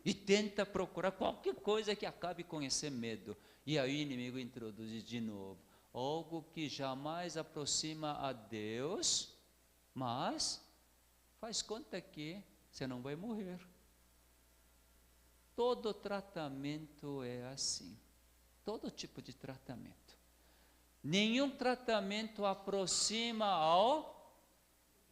E tenta procurar qualquer coisa que acabe com esse medo. E aí o inimigo introduz de novo algo que jamais aproxima a Deus, mas faz conta que você não vai morrer. Todo tratamento é assim. Todo tipo de tratamento. Nenhum tratamento aproxima ao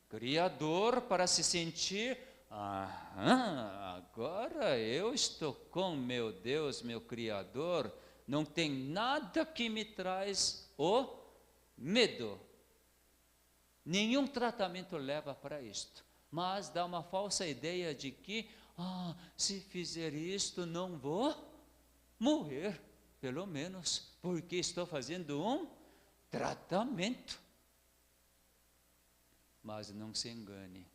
Criador para se sentir, agora eu estou com meu Deus, meu Criador, não tem nada que me traz o medo. Nenhum tratamento leva para isto, mas dá uma falsa ideia de que, se fizer isto não vou morrer. Pelo menos, porque estou fazendo um tratamento. Mas não se engane.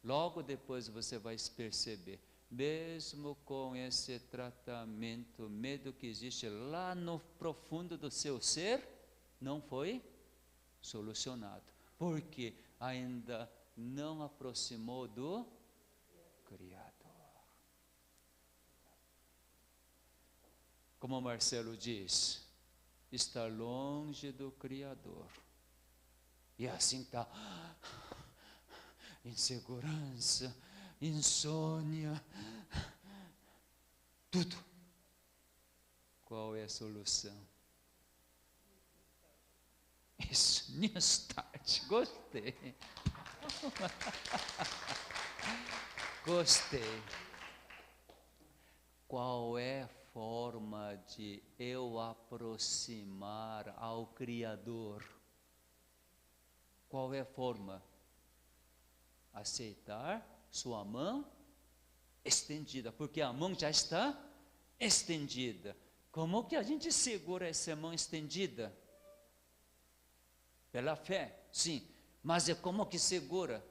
Logo depois você vai perceber, mesmo com esse tratamento, o medo que existe lá no profundo do seu ser, não foi solucionado. Porque ainda não aproximou do Criador. Como Marcelo diz, está longe do Criador. E assim está, insegurança, insônia, tudo. Qual é a solução? Isso, New Start, gostei. Gostei. Qual é a forma de eu aproximar ao Criador? Qual é a forma? Aceitar sua mão estendida, porque a mão já está estendida. Como que a gente segura essa mão estendida? Pela fé, sim. Mas é como que segura?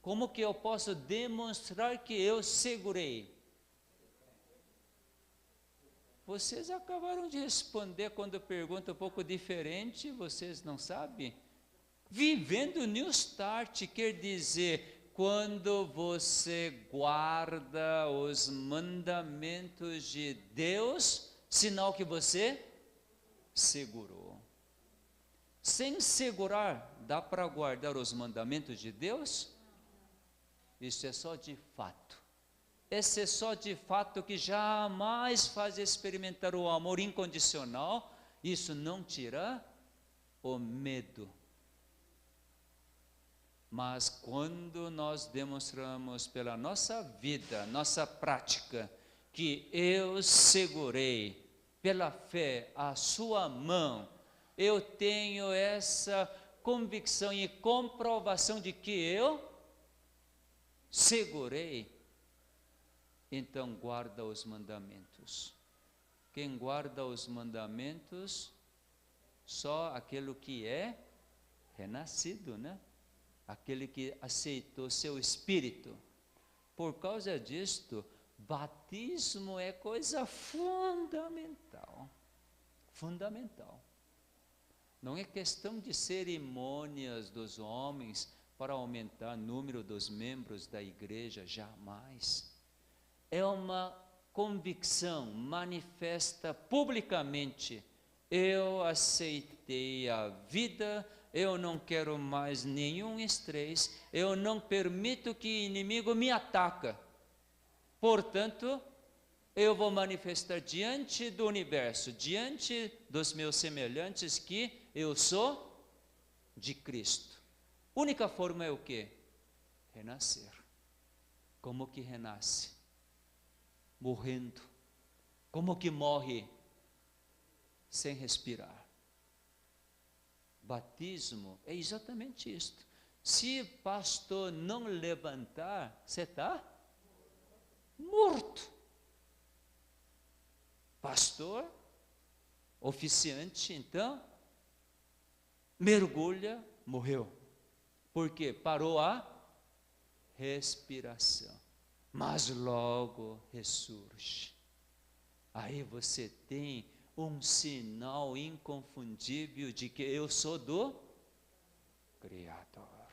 Como que eu posso demonstrar que eu segurei? Vocês acabaram de responder quando eu pergunto um pouco diferente, vocês não sabem? Vivendo New Start quer dizer, quando você guarda os mandamentos de Deus, sinal que você segurou. Sem segurar, dá para guardar os mandamentos de Deus? Isso é só de fato. Esse é só de fato que jamais faz experimentar o amor incondicional. Isso não tira o medo. Mas quando nós demonstramos pela nossa vida, nossa prática, que eu segurei pela fé a sua mão, eu tenho essa convicção e comprovação de que eu segurei, então guarda os mandamentos. Quem guarda os mandamentos, só aquele que é renascido, né? Aquele que aceitou seu espírito. Por causa disto, batismo é coisa fundamental. Fundamental. Não é questão de cerimônias dos homens para aumentar o número dos membros da igreja, jamais. É uma convicção manifesta publicamente. eu aceitei a vida, eu não quero mais nenhum estresse, eu não permito que o inimigo me ataque. Portanto, eu vou manifestar diante do universo, diante dos meus semelhantes, que eu sou de Cristo. Única forma é o quê? Renascer. Como que renasce? Morrendo. Como que morre? Sem respirar. Batismo é exatamente isto. Se pastor não levantar, você está morto. Pastor, oficiante, então, mergulha, morreu. Por quê? Parou a respiração. Mas logo ressurge. Aí você tem um sinal inconfundível de que eu sou do Criador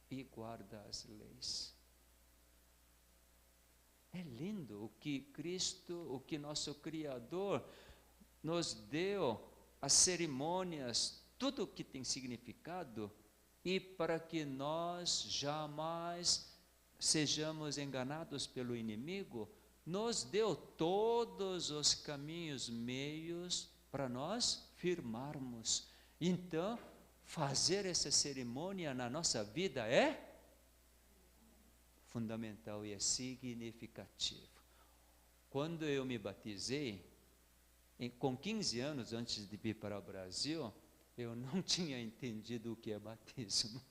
e guarda as leis. É lindo o que Cristo, o que nosso Criador nos deu, as cerimônias, tudo o que tem significado, e para que nós jamais sejamos enganados pelo inimigo, nos deu todos os caminhos, meios para nós firmarmos. Então, fazer essa cerimônia na nossa vida é fundamental e é significativo. Quando eu me batizei, com 15 anos antes de vir para o Brasil, eu não tinha entendido o que é batismo.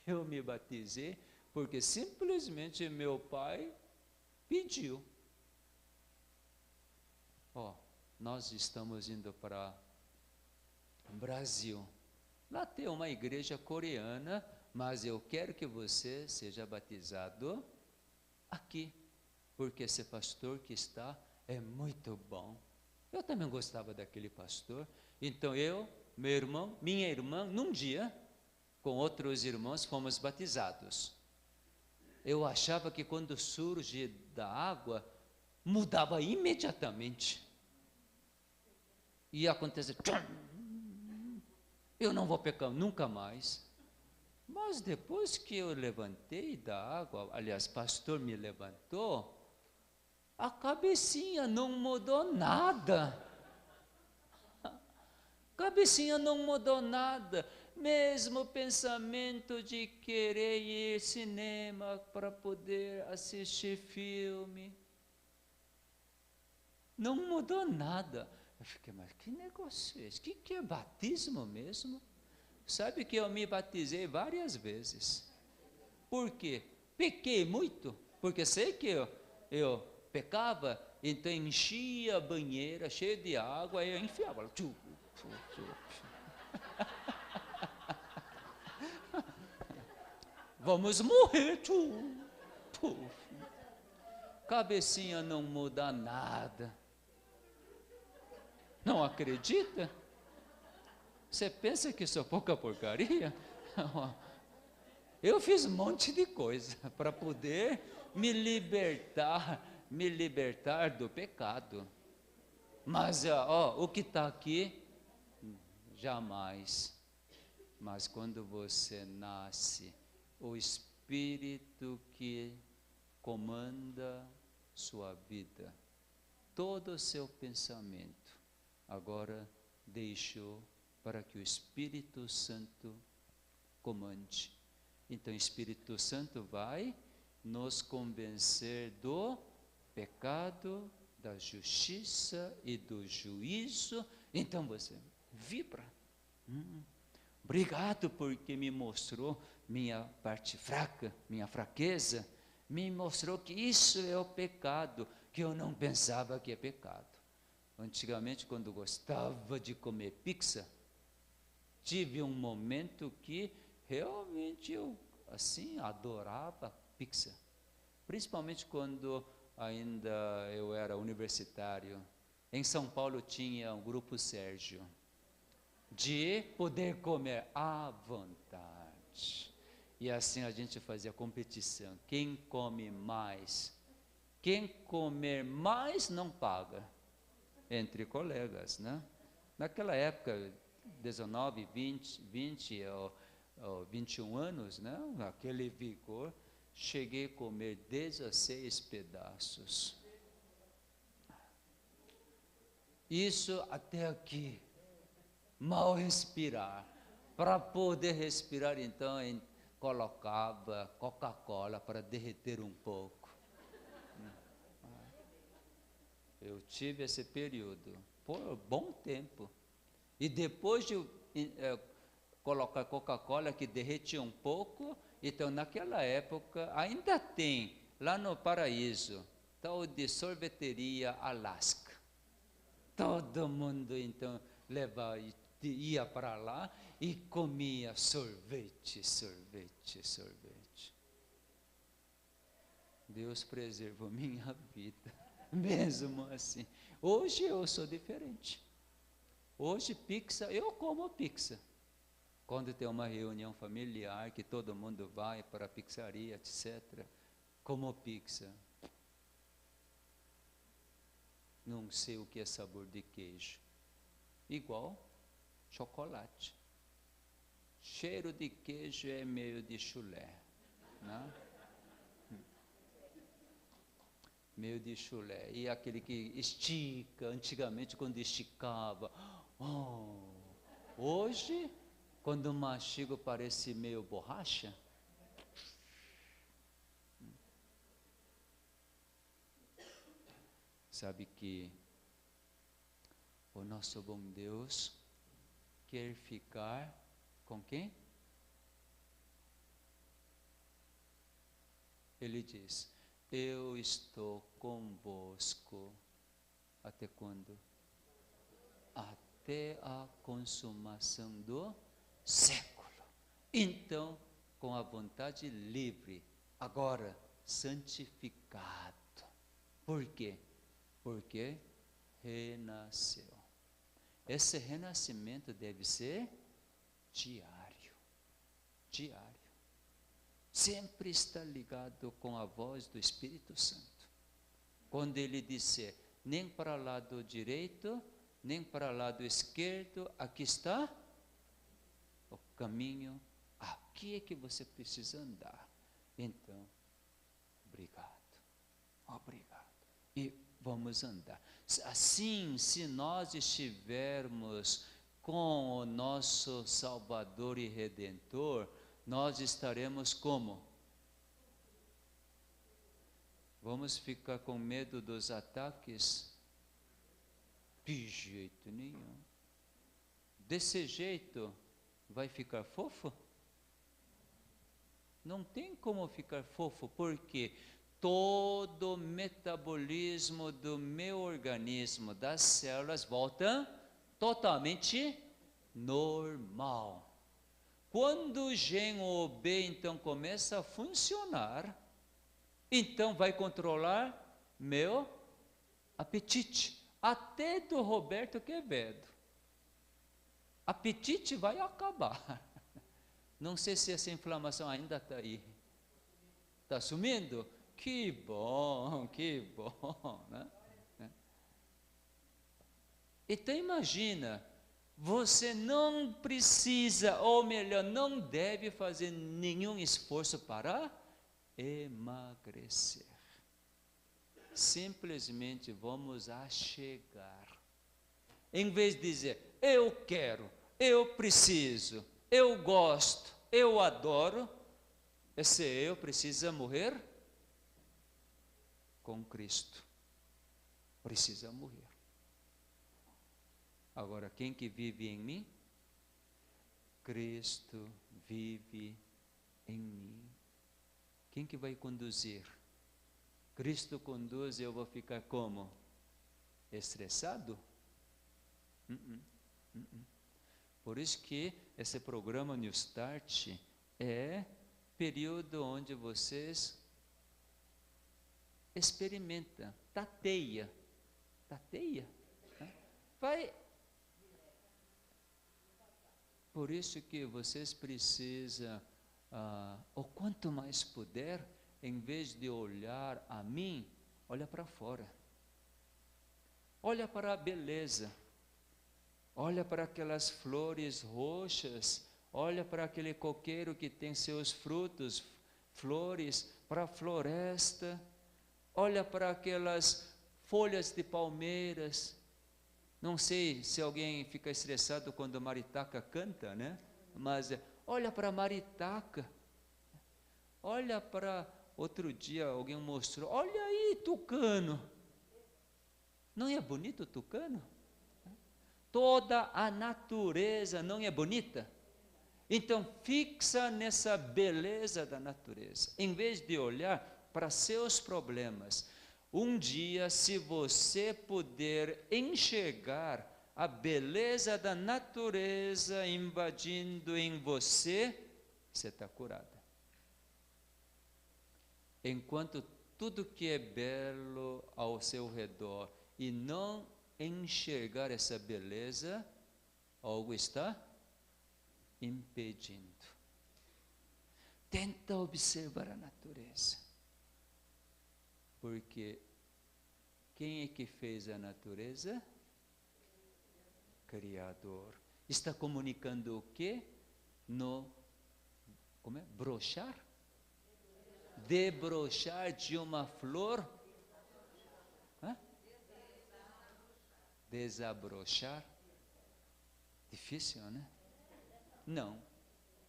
Eu me batizei porque simplesmente meu pai pediu. Nós estamos indo para o Brasil. Lá tem uma igreja coreana, mas eu quero que você seja batizado aqui, porque esse pastor que está é muito bom. Eu também gostava daquele pastor. Então eu, meu irmão, minha irmã, num dia, com outros irmãos, fomos batizados. Eu achava que quando surge da água, mudava imediatamente. E acontece, eu não vou pecar nunca mais. Mas depois que eu levantei da água, aliás, pastor me levantou, a cabecinha não mudou nada. Cabecinha não mudou nada. Mesmo pensamento de querer ir ao cinema para poder assistir filme. Não mudou nada. Eu fiquei, mas que negócio é esse? O que é batismo mesmo? Sabe que eu me batizei várias vezes. Por quê? Pequei muito, porque sei que eu pecava, então enchia a banheira cheia de água, aí eu enfiava. Vamos morrer. Cabecinha não muda nada. Não acredita? Você pensa que sou pouca porcaria? Eu fiz um monte de coisa para poder me libertar do pecado. Mas o que está aqui, jamais. Mas quando você nasce, o Espírito que comanda sua vida, todo o seu pensamento, agora deixou para que o Espírito Santo comande. Então o Espírito Santo vai nos convencer do pecado, da justiça e do juízo. Então você vibra. Obrigado porque me mostrou minha parte fraca, minha fraqueza. Me mostrou que isso é o pecado, que eu não pensava que é pecado. Antigamente, quando gostava de comer pizza, tive um momento que realmente eu, assim, adorava pizza. Principalmente quando ainda eu era universitário. Em São Paulo tinha um grupo Sérgio, de poder comer à vontade. E assim a gente fazia competição. Quem come mais? Quem comer mais não paga. Entre colegas, né? Naquela época, 19, 20 ou 21 anos, né? Aquele vigor, cheguei a comer 16 pedaços. Isso até aqui, mal respirar. Para poder respirar, então, colocava Coca-Cola para derreter um pouco. Eu tive esse período por bom tempo. E depois de colocar Coca-Cola que derretia um pouco, então naquela época ainda tem lá no Paraíso tal de sorveteria Alaska. Todo mundo então ia para lá e comia sorvete. Deus preservou minha vida, mesmo assim. Hoje eu sou diferente. Hoje pizza, eu como pizza. Quando tem uma reunião familiar, que todo mundo vai para a pizzaria, etc., como pizza. Não sei o que é sabor de queijo. Igual chocolate. Cheiro de queijo é meio de chulé, né? Meio de chulé. E aquele que estica, antigamente quando esticava. Hoje, quando mastigo parece meio borracha. Sabe que o nosso bom Deus quer ficar com quem? Ele diz: eu estou convosco até quando? Até a consumação do século. Então, com a vontade livre, agora santificado. Por quê? Porque renasceu. Esse renascimento deve ser diário. Diário. Sempre está ligado com a voz do Espírito Santo. Quando ele disser, nem para o lado direito, nem para o lado esquerdo, aqui está o caminho, aqui é que você precisa andar. Então, obrigado. E vamos andar. Assim, se nós estivermos com o nosso Salvador e Redentor, nós estaremos como? Vamos ficar com medo dos ataques? De jeito nenhum. Desse jeito, vai ficar fofo? Não tem como ficar fofo, porque todo o metabolismo do meu organismo, das células, volta totalmente normal. Quando o gene OB, então, começa a funcionar, então vai controlar meu apetite. Até do Roberto Quevedo. Apetite vai acabar. Não sei se essa inflamação ainda está aí. Está sumindo? Que bom, né? Então imagina, você não precisa, ou melhor, não deve fazer nenhum esforço para emagrecer. Simplesmente vamos achegar. Em vez de dizer, eu quero, eu preciso, eu gosto, eu adoro, esse eu precisa morrer com Cristo. Precisa morrer. Agora, quem que vive em mim? Cristo vive em mim. Quem que vai conduzir? Cristo conduz e eu vou ficar como? Estressado? Por isso que esse programa New Start é período onde vocês experimentam, tateia, né? Vai. Por isso que vocês precisam, o quanto mais puder, em vez de olhar a mim, olha para fora. Olha para a beleza. olha para aquelas flores roxas, olha para aquele coqueiro que tem seus frutos, flores, para a floresta, olha para aquelas folhas de palmeiras. Não sei se alguém fica estressado quando a maritaca canta, né? Mas olha para a maritaca, olha para... Outro dia alguém mostrou, olha aí, tucano. Não é bonito o tucano? Toda a natureza não é bonita? Então fixa nessa beleza da natureza, em vez de olhar para seus problemas. Um dia, se você puder enxergar a beleza da natureza invadindo em você, você está curada. Enquanto tudo que é belo ao seu redor e não enxergar essa beleza, algo está impedindo. Tenta observar a natureza. Porque quem é que fez a natureza? Criador. Está comunicando o quê? Como é? Brochar? Debrochar de uma flor? Hã? Desabrochar? Difícil, né? Não,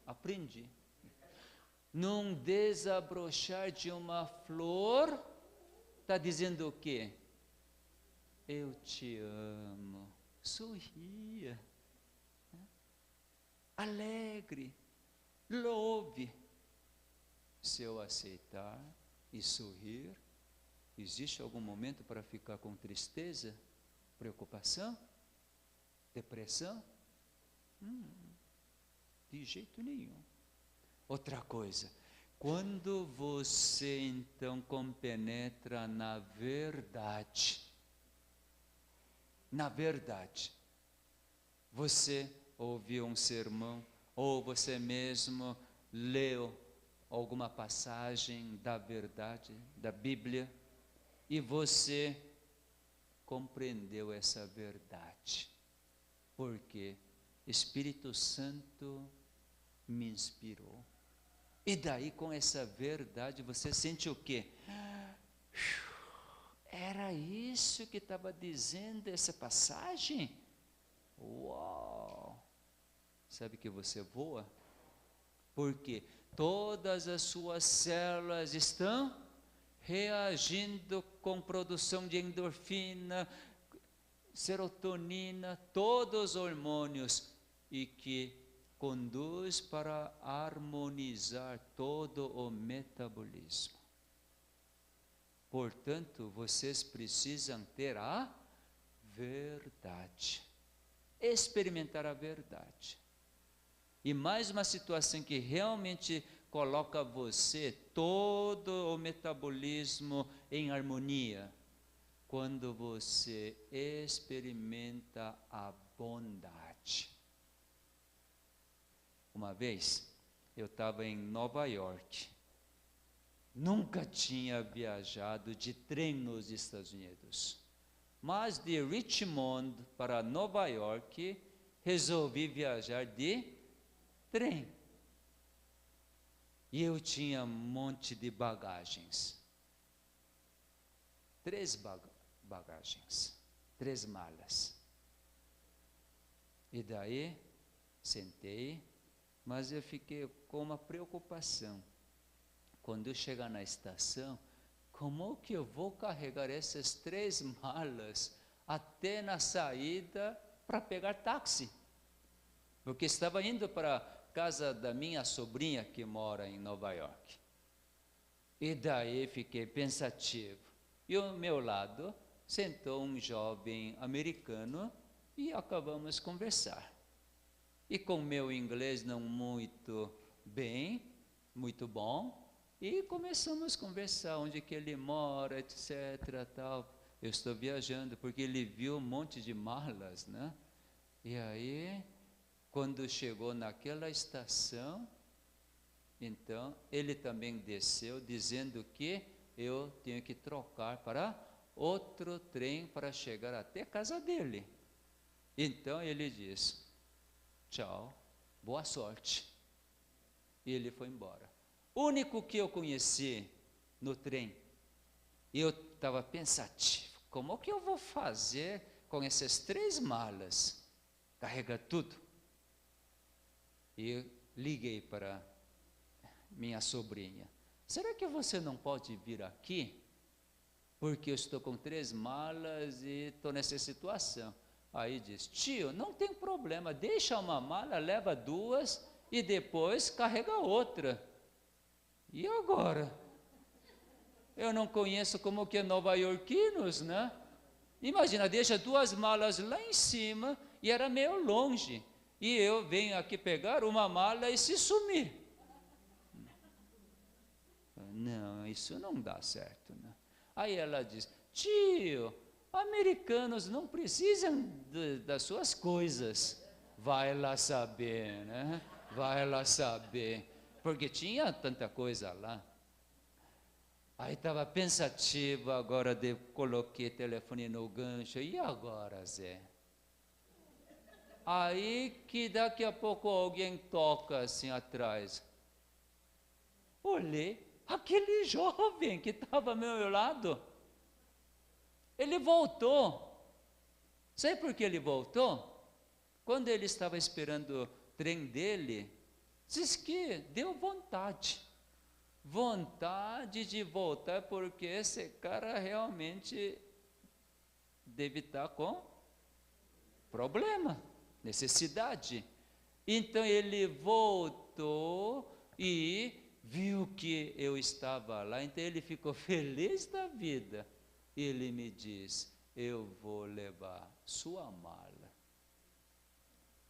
aprendi. Num desabrochar de uma flor, está dizendo o quê? Eu te amo. Sorria. Alegre. Louve. Se eu aceitar e sorrir, existe algum momento para ficar com tristeza, preocupação, depressão? De jeito nenhum. Outra coisa, quando você então compenetra na verdade, você ouviu um sermão, ou você mesmo leu alguma passagem da verdade, da Bíblia, e você compreendeu essa verdade, porque Espírito Santo me inspirou. E daí, com essa verdade, você sente o quê? Era isso que estava dizendo essa passagem? Uau! Sabe que você voa? Porque todas as suas células estão reagindo com produção de endorfina, serotonina, todos os hormônios, e que conduz para harmonizar todo o metabolismo. Portanto, vocês precisam ter a verdade, experimentar a verdade. E mais uma situação que realmente coloca você, todo o metabolismo em harmonia, quando você experimenta a bondade. Uma vez, eu estava em Nova York, nunca tinha viajado de trem nos Estados Unidos, mas de Richmond para Nova York, resolvi viajar de trem. E eu tinha um monte de bagagens, 3 bagagens, 3 malas. E daí, sentei, mas eu fiquei com uma preocupação. Quando eu chegar na estação, como que eu vou carregar essas 3 malas até na saída para pegar táxi? Porque estava indo para a casa da minha sobrinha que mora em Nova York. E daí fiquei pensativo. E ao meu lado sentou um jovem americano e acabamos de conversar. E com meu inglês não muito bem, muito bom, e começamos a conversar onde que ele mora, etc. Tal. Eu estou viajando porque ele viu um monte de malas, né? E aí, quando chegou naquela estação, então ele também desceu dizendo que eu tenho que trocar para outro trem para chegar até a casa dele. Então ele diz, tchau, boa sorte. E ele foi embora. O único que eu conheci no trem, e eu estava pensativo, como que eu vou fazer com essas 3 malas? Carrega tudo. E liguei para minha sobrinha. Será que você não pode vir aqui? Porque eu estou com 3 malas e estou nessa situação. Aí diz, tio, não tem problema, deixa uma mala, leva 2 e depois carrega outra. E agora? Eu não conheço como que é nova-iorquinos, né? Imagina, deixa 2 malas lá em cima e era meio longe. E eu venho aqui pegar uma mala e se sumir. Não, isso não dá certo, né? Aí ela diz, tio, americanos não precisam das suas coisas. Vai lá saber, né? Vai lá saber. Porque tinha tanta coisa lá. Aí estava pensativo, agora coloquei o telefone no gancho. E agora, Zé? Aí que daqui a pouco alguém toca assim atrás. Olhei, aquele jovem que estava ao meu lado. Ele voltou. Sabe por que ele voltou? Quando ele estava esperando o trem dele, diz que deu vontade de voltar, porque esse cara realmente deve estar com problema, necessidade. Então ele voltou e viu que eu estava lá, então ele ficou feliz da vida. Ele me diz, eu vou levar sua mala.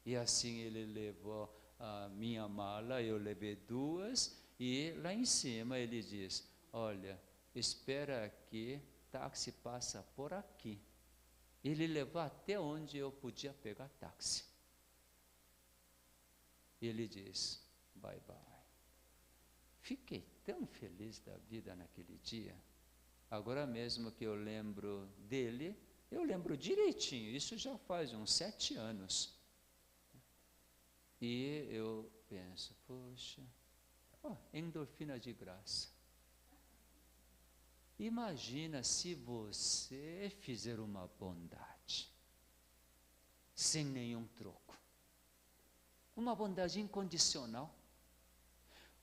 E assim ele levou a minha mala, eu levei 2, e lá em cima ele diz, olha, espera aqui, táxi passa por aqui. Ele levou até onde eu podia pegar táxi. Ele diz, bye bye. Fiquei tão feliz da vida naquele dia. Agora mesmo que eu lembro dele, eu lembro direitinho, isso já faz uns 7 anos. E eu penso, poxa, endorfina de graça. Imagina se você fizer uma bondade, sem nenhum troco. Uma bondade incondicional.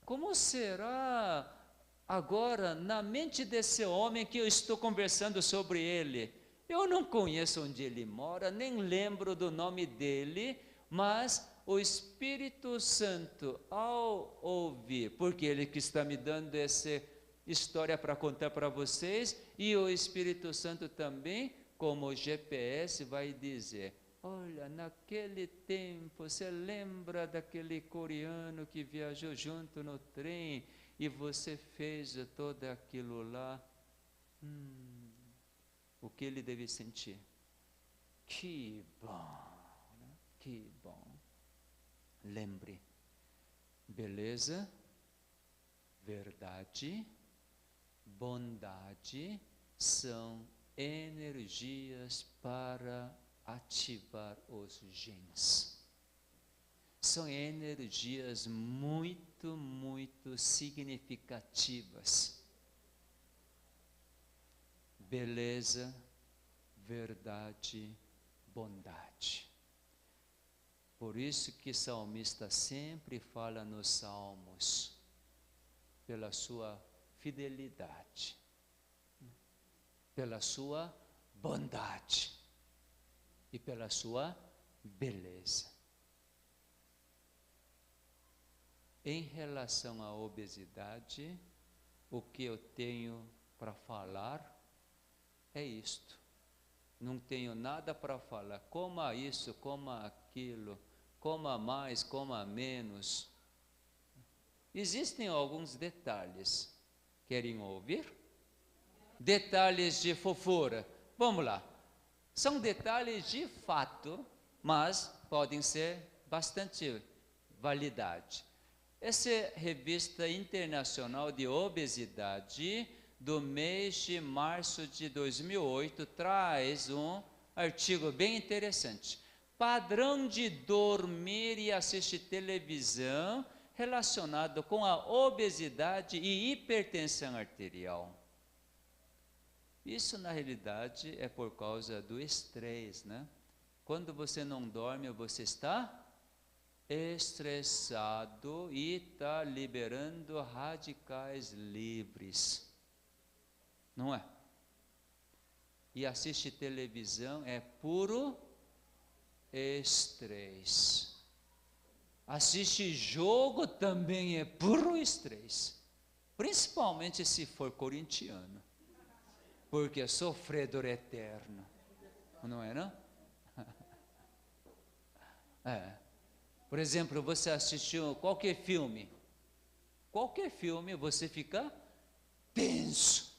Como será agora na mente desse homem que eu estou conversando sobre ele? Eu não conheço onde ele mora, nem lembro do nome dele, mas o Espírito Santo, ao ouvir, porque ele que está me dando essa história para contar para vocês, e o Espírito Santo também, como GPS, vai dizer, olha, naquele tempo, você lembra daquele coreano que viajou junto no trem, e você fez todo aquilo lá? O que ele deve sentir? Que bom, né? Que bom. Lembre, beleza, verdade, bondade são energias para ativar os genes. São energias muito, muito significativas. Beleza, verdade, bondade. Por isso que o salmista sempre fala nos salmos, pela sua fidelidade, pela sua bondade e pela sua beleza. Em relação à obesidade, o que eu tenho para falar é isto. Não tenho nada para falar. Coma isso, coma aquilo, coma mais, coma menos. Existem alguns detalhes. Querem ouvir? Detalhes de fofura. Vamos lá. São detalhes de fato, mas podem ser bastante validade. Essa é a Revista Internacional de Obesidade, do mês de março de 2008, traz um artigo bem interessante. padrão de dormir e assistir televisão relacionado com a obesidade e hipertensão arterial. Isso, na realidade, é por causa do estresse, né? Quando você não dorme, você está estressado e está liberando radicais livres. Não é? E assistir televisão é puro estresse. Assistir jogo também é puro estresse. Principalmente se for corintiano. Porque é sofredor eterno. Não é, não? É. Por exemplo, você assistiu qualquer filme. Qualquer filme, você fica tenso.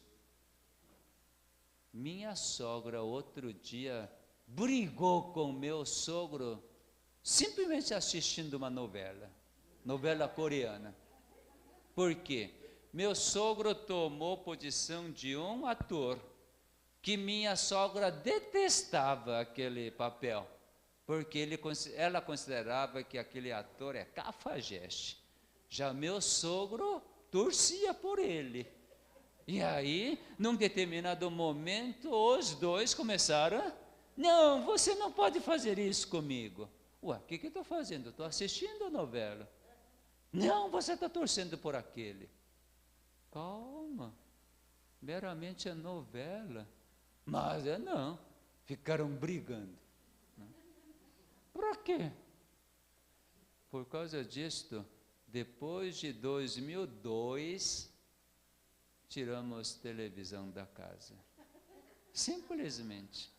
Minha sogra, outro dia, brigou com meu sogro, simplesmente assistindo uma novela coreana. Por quê? Meu sogro tomou posição de um ator, que minha sogra detestava aquele papel, porque ela considerava que aquele ator é cafajeste. Já meu sogro torcia por ele. E aí, num determinado momento, os dois começaram, não, você não pode fazer isso comigo. Ué, o que eu estou fazendo? Estou assistindo a novela. Não, você está torcendo por aquele. Calma, meramente é novela. Mas não, ficaram brigando. Para quê? Por causa disto, depois de 2002, tiramos televisão da casa. Simplesmente.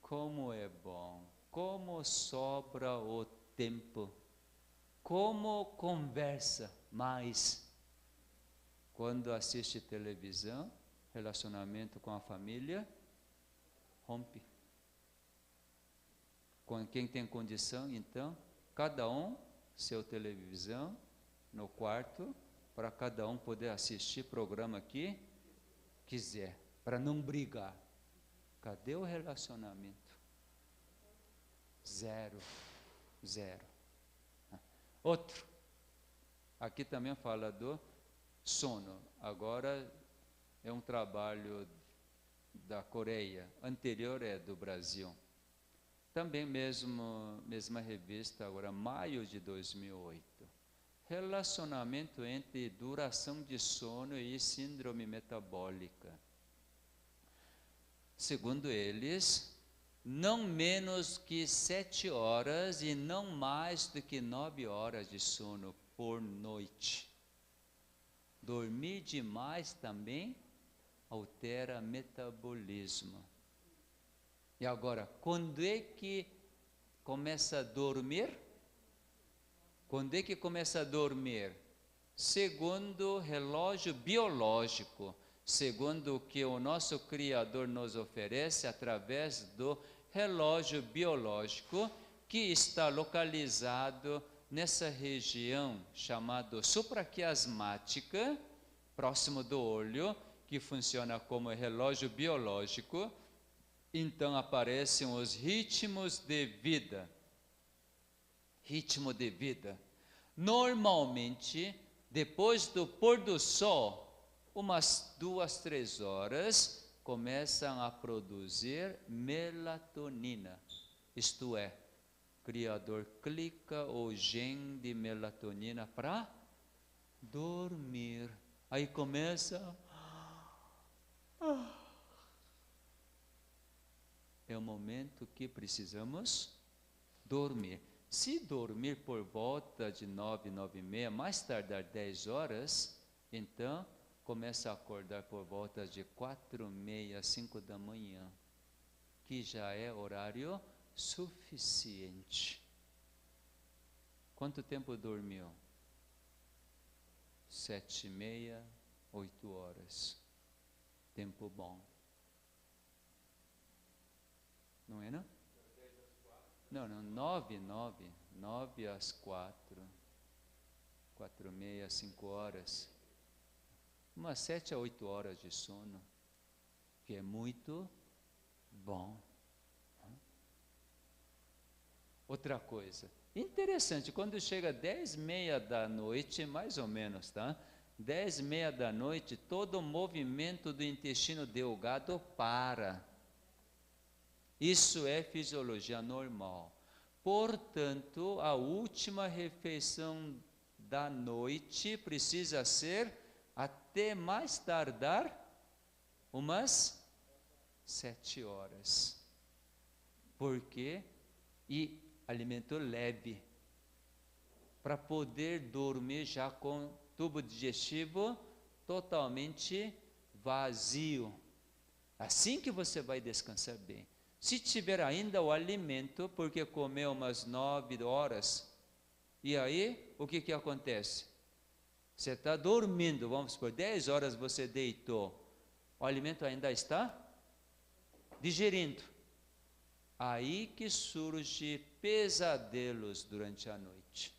Como é bom, como sobra o tempo, como conversa mais. Quando assiste televisão, relacionamento com a família rompe. Com quem tem condição, então, cada um seu televisão no quarto, para cada um poder assistir programa que quiser, para não brigar. Cadê o relacionamento? Zero. Outro. Aqui também fala do sono. Agora é um trabalho da Coreia. Anterior é do Brasil. Também mesma revista, agora maio de 2008. Relacionamento entre duração de sono e síndrome metabólica. Segundo eles, não menos que 7 horas e não mais do que 9 horas de sono por noite. Dormir demais também altera metabolismo. E agora, quando é que começa a dormir? Quando é que começa a dormir? Segundo o relógio biológico, segundo o que o nosso Criador nos oferece através do relógio biológico que está localizado nessa região chamada supraquiasmática, próximo do olho, que funciona como relógio biológico. Então aparecem os ritmos de vida. Ritmo de vida. Normalmente, depois do pôr do sol, umas 2, 3 horas, começam a produzir melatonina. Isto é, o Criador clica o gene de melatonina para dormir. Aí começa... É o momento que precisamos dormir. Se dormir por volta de 9, 9h30, mais tardar 10 horas, então começa a acordar por volta de 4h30, 5 da manhã, que já é horário suficiente. Quanto tempo dormiu? 7h30, 8 horas. Tempo bom. Não é, não? Não, 9 às 4, 4h30, 5 horas. Umas 7 a 8 horas de sono, que é muito bom. outra coisa. Interessante, quando chega 10h30 da noite, mais ou menos, tá? 10h30 da noite, todo o movimento do intestino delgado para. Isso é fisiologia normal. Portanto, a última refeição da noite precisa ser, até mais tardar, umas 7 horas. Por quê? E alimento leve, para poder dormir já com tubo digestivo totalmente vazio. Assim que você vai descansar bem. Se tiver ainda o alimento, porque comeu umas 9 horas, e aí o que acontece? Você está dormindo, vamos supor, 10 horas você deitou, o alimento ainda está digerindo. Aí que surge pesadelos durante a noite,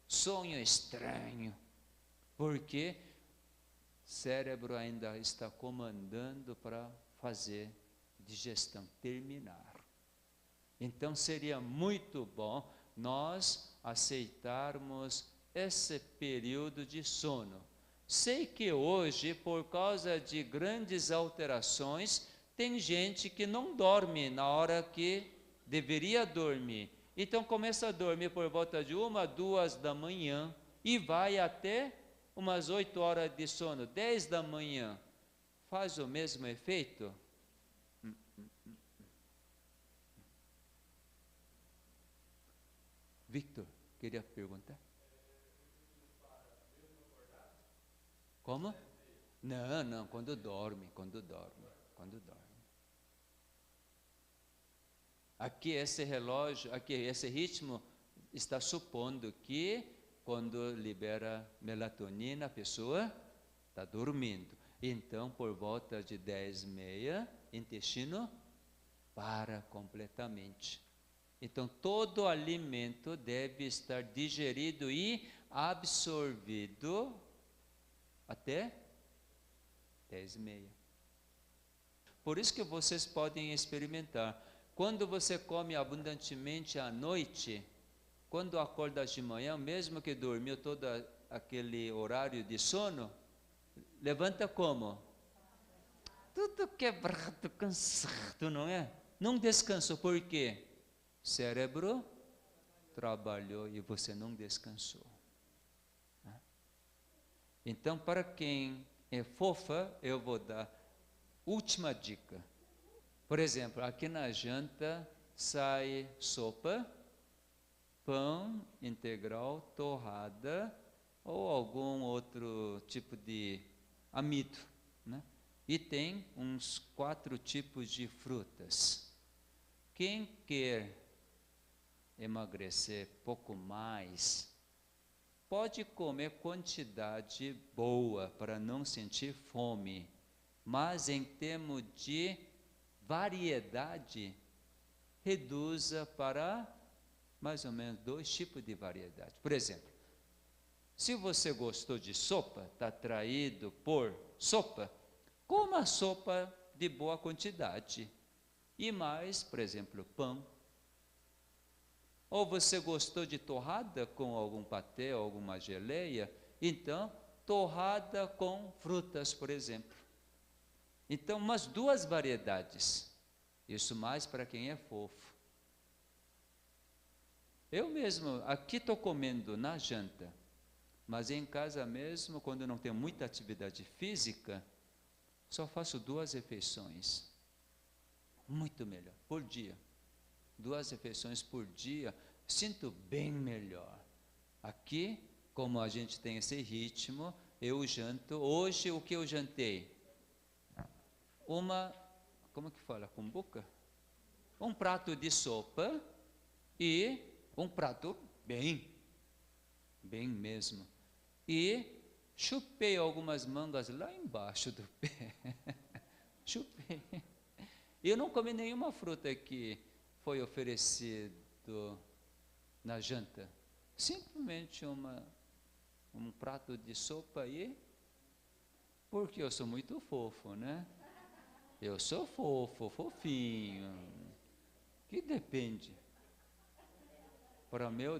sonho estranho, porque o cérebro ainda está comandando para fazer digestão, terminar. Então seria muito bom nós aceitarmos esse período de sono. Sei que hoje, por causa de grandes alterações, tem gente que não dorme na hora que deveria dormir. Então começa a dormir por volta de 1, 2 da manhã e vai até umas 8 horas de sono, 10 da manhã. Faz o mesmo efeito? Victor, queria perguntar. Como? Não, quando dorme. Aqui esse relógio, aqui esse ritmo está supondo que quando libera melatonina a pessoa está dormindo. Então, por volta de 10h30, intestino para completamente. Então, todo alimento deve estar digerido e absorvido até 10h30. Por isso que vocês podem experimentar. Quando você come abundantemente à noite, quando acorda de manhã, mesmo que dormiu todo aquele horário de sono, levanta como? Tudo quebrado, cansado, não é? Não descansou, por quê? Cérebro trabalhou e você não descansou. Então, para quem é fofa, eu vou dar última dica. Por exemplo, aqui na janta sai sopa, pão integral, torrada ou algum outro tipo de amido, né? E tem uns 4 tipos de frutas. Quem quer emagrecer pouco mais, pode comer quantidade boa para não sentir fome, mas em termos de variedade, reduza para mais ou menos 2 tipos de variedade. Por exemplo, se você gostou de sopa, está atraído por sopa, coma sopa de boa quantidade. E mais, por exemplo, pão. Ou você gostou de torrada com algum patê, alguma geleia, então torrada com frutas, por exemplo. Então, umas 2 variedades. Isso mais para quem é fofo. Eu mesmo, aqui estou comendo na janta, mas em casa mesmo, quando não tenho muita atividade física, só faço 2 refeições. Muito melhor, por dia. 2 refeições por dia, sinto bem melhor. Aqui, como a gente tem esse ritmo, eu janto. Hoje, o que eu jantei? Como que fala? Cumbuca? Um prato de sopa e um prato bem mesmo. E chupei algumas mangas lá embaixo do pé. Chupei. Eu não comi nenhuma fruta que foi oferecido na janta. Simplesmente um prato de sopa aí, porque eu sou muito fofo, né? Eu sou fofo, fofinho. Que depende. para meu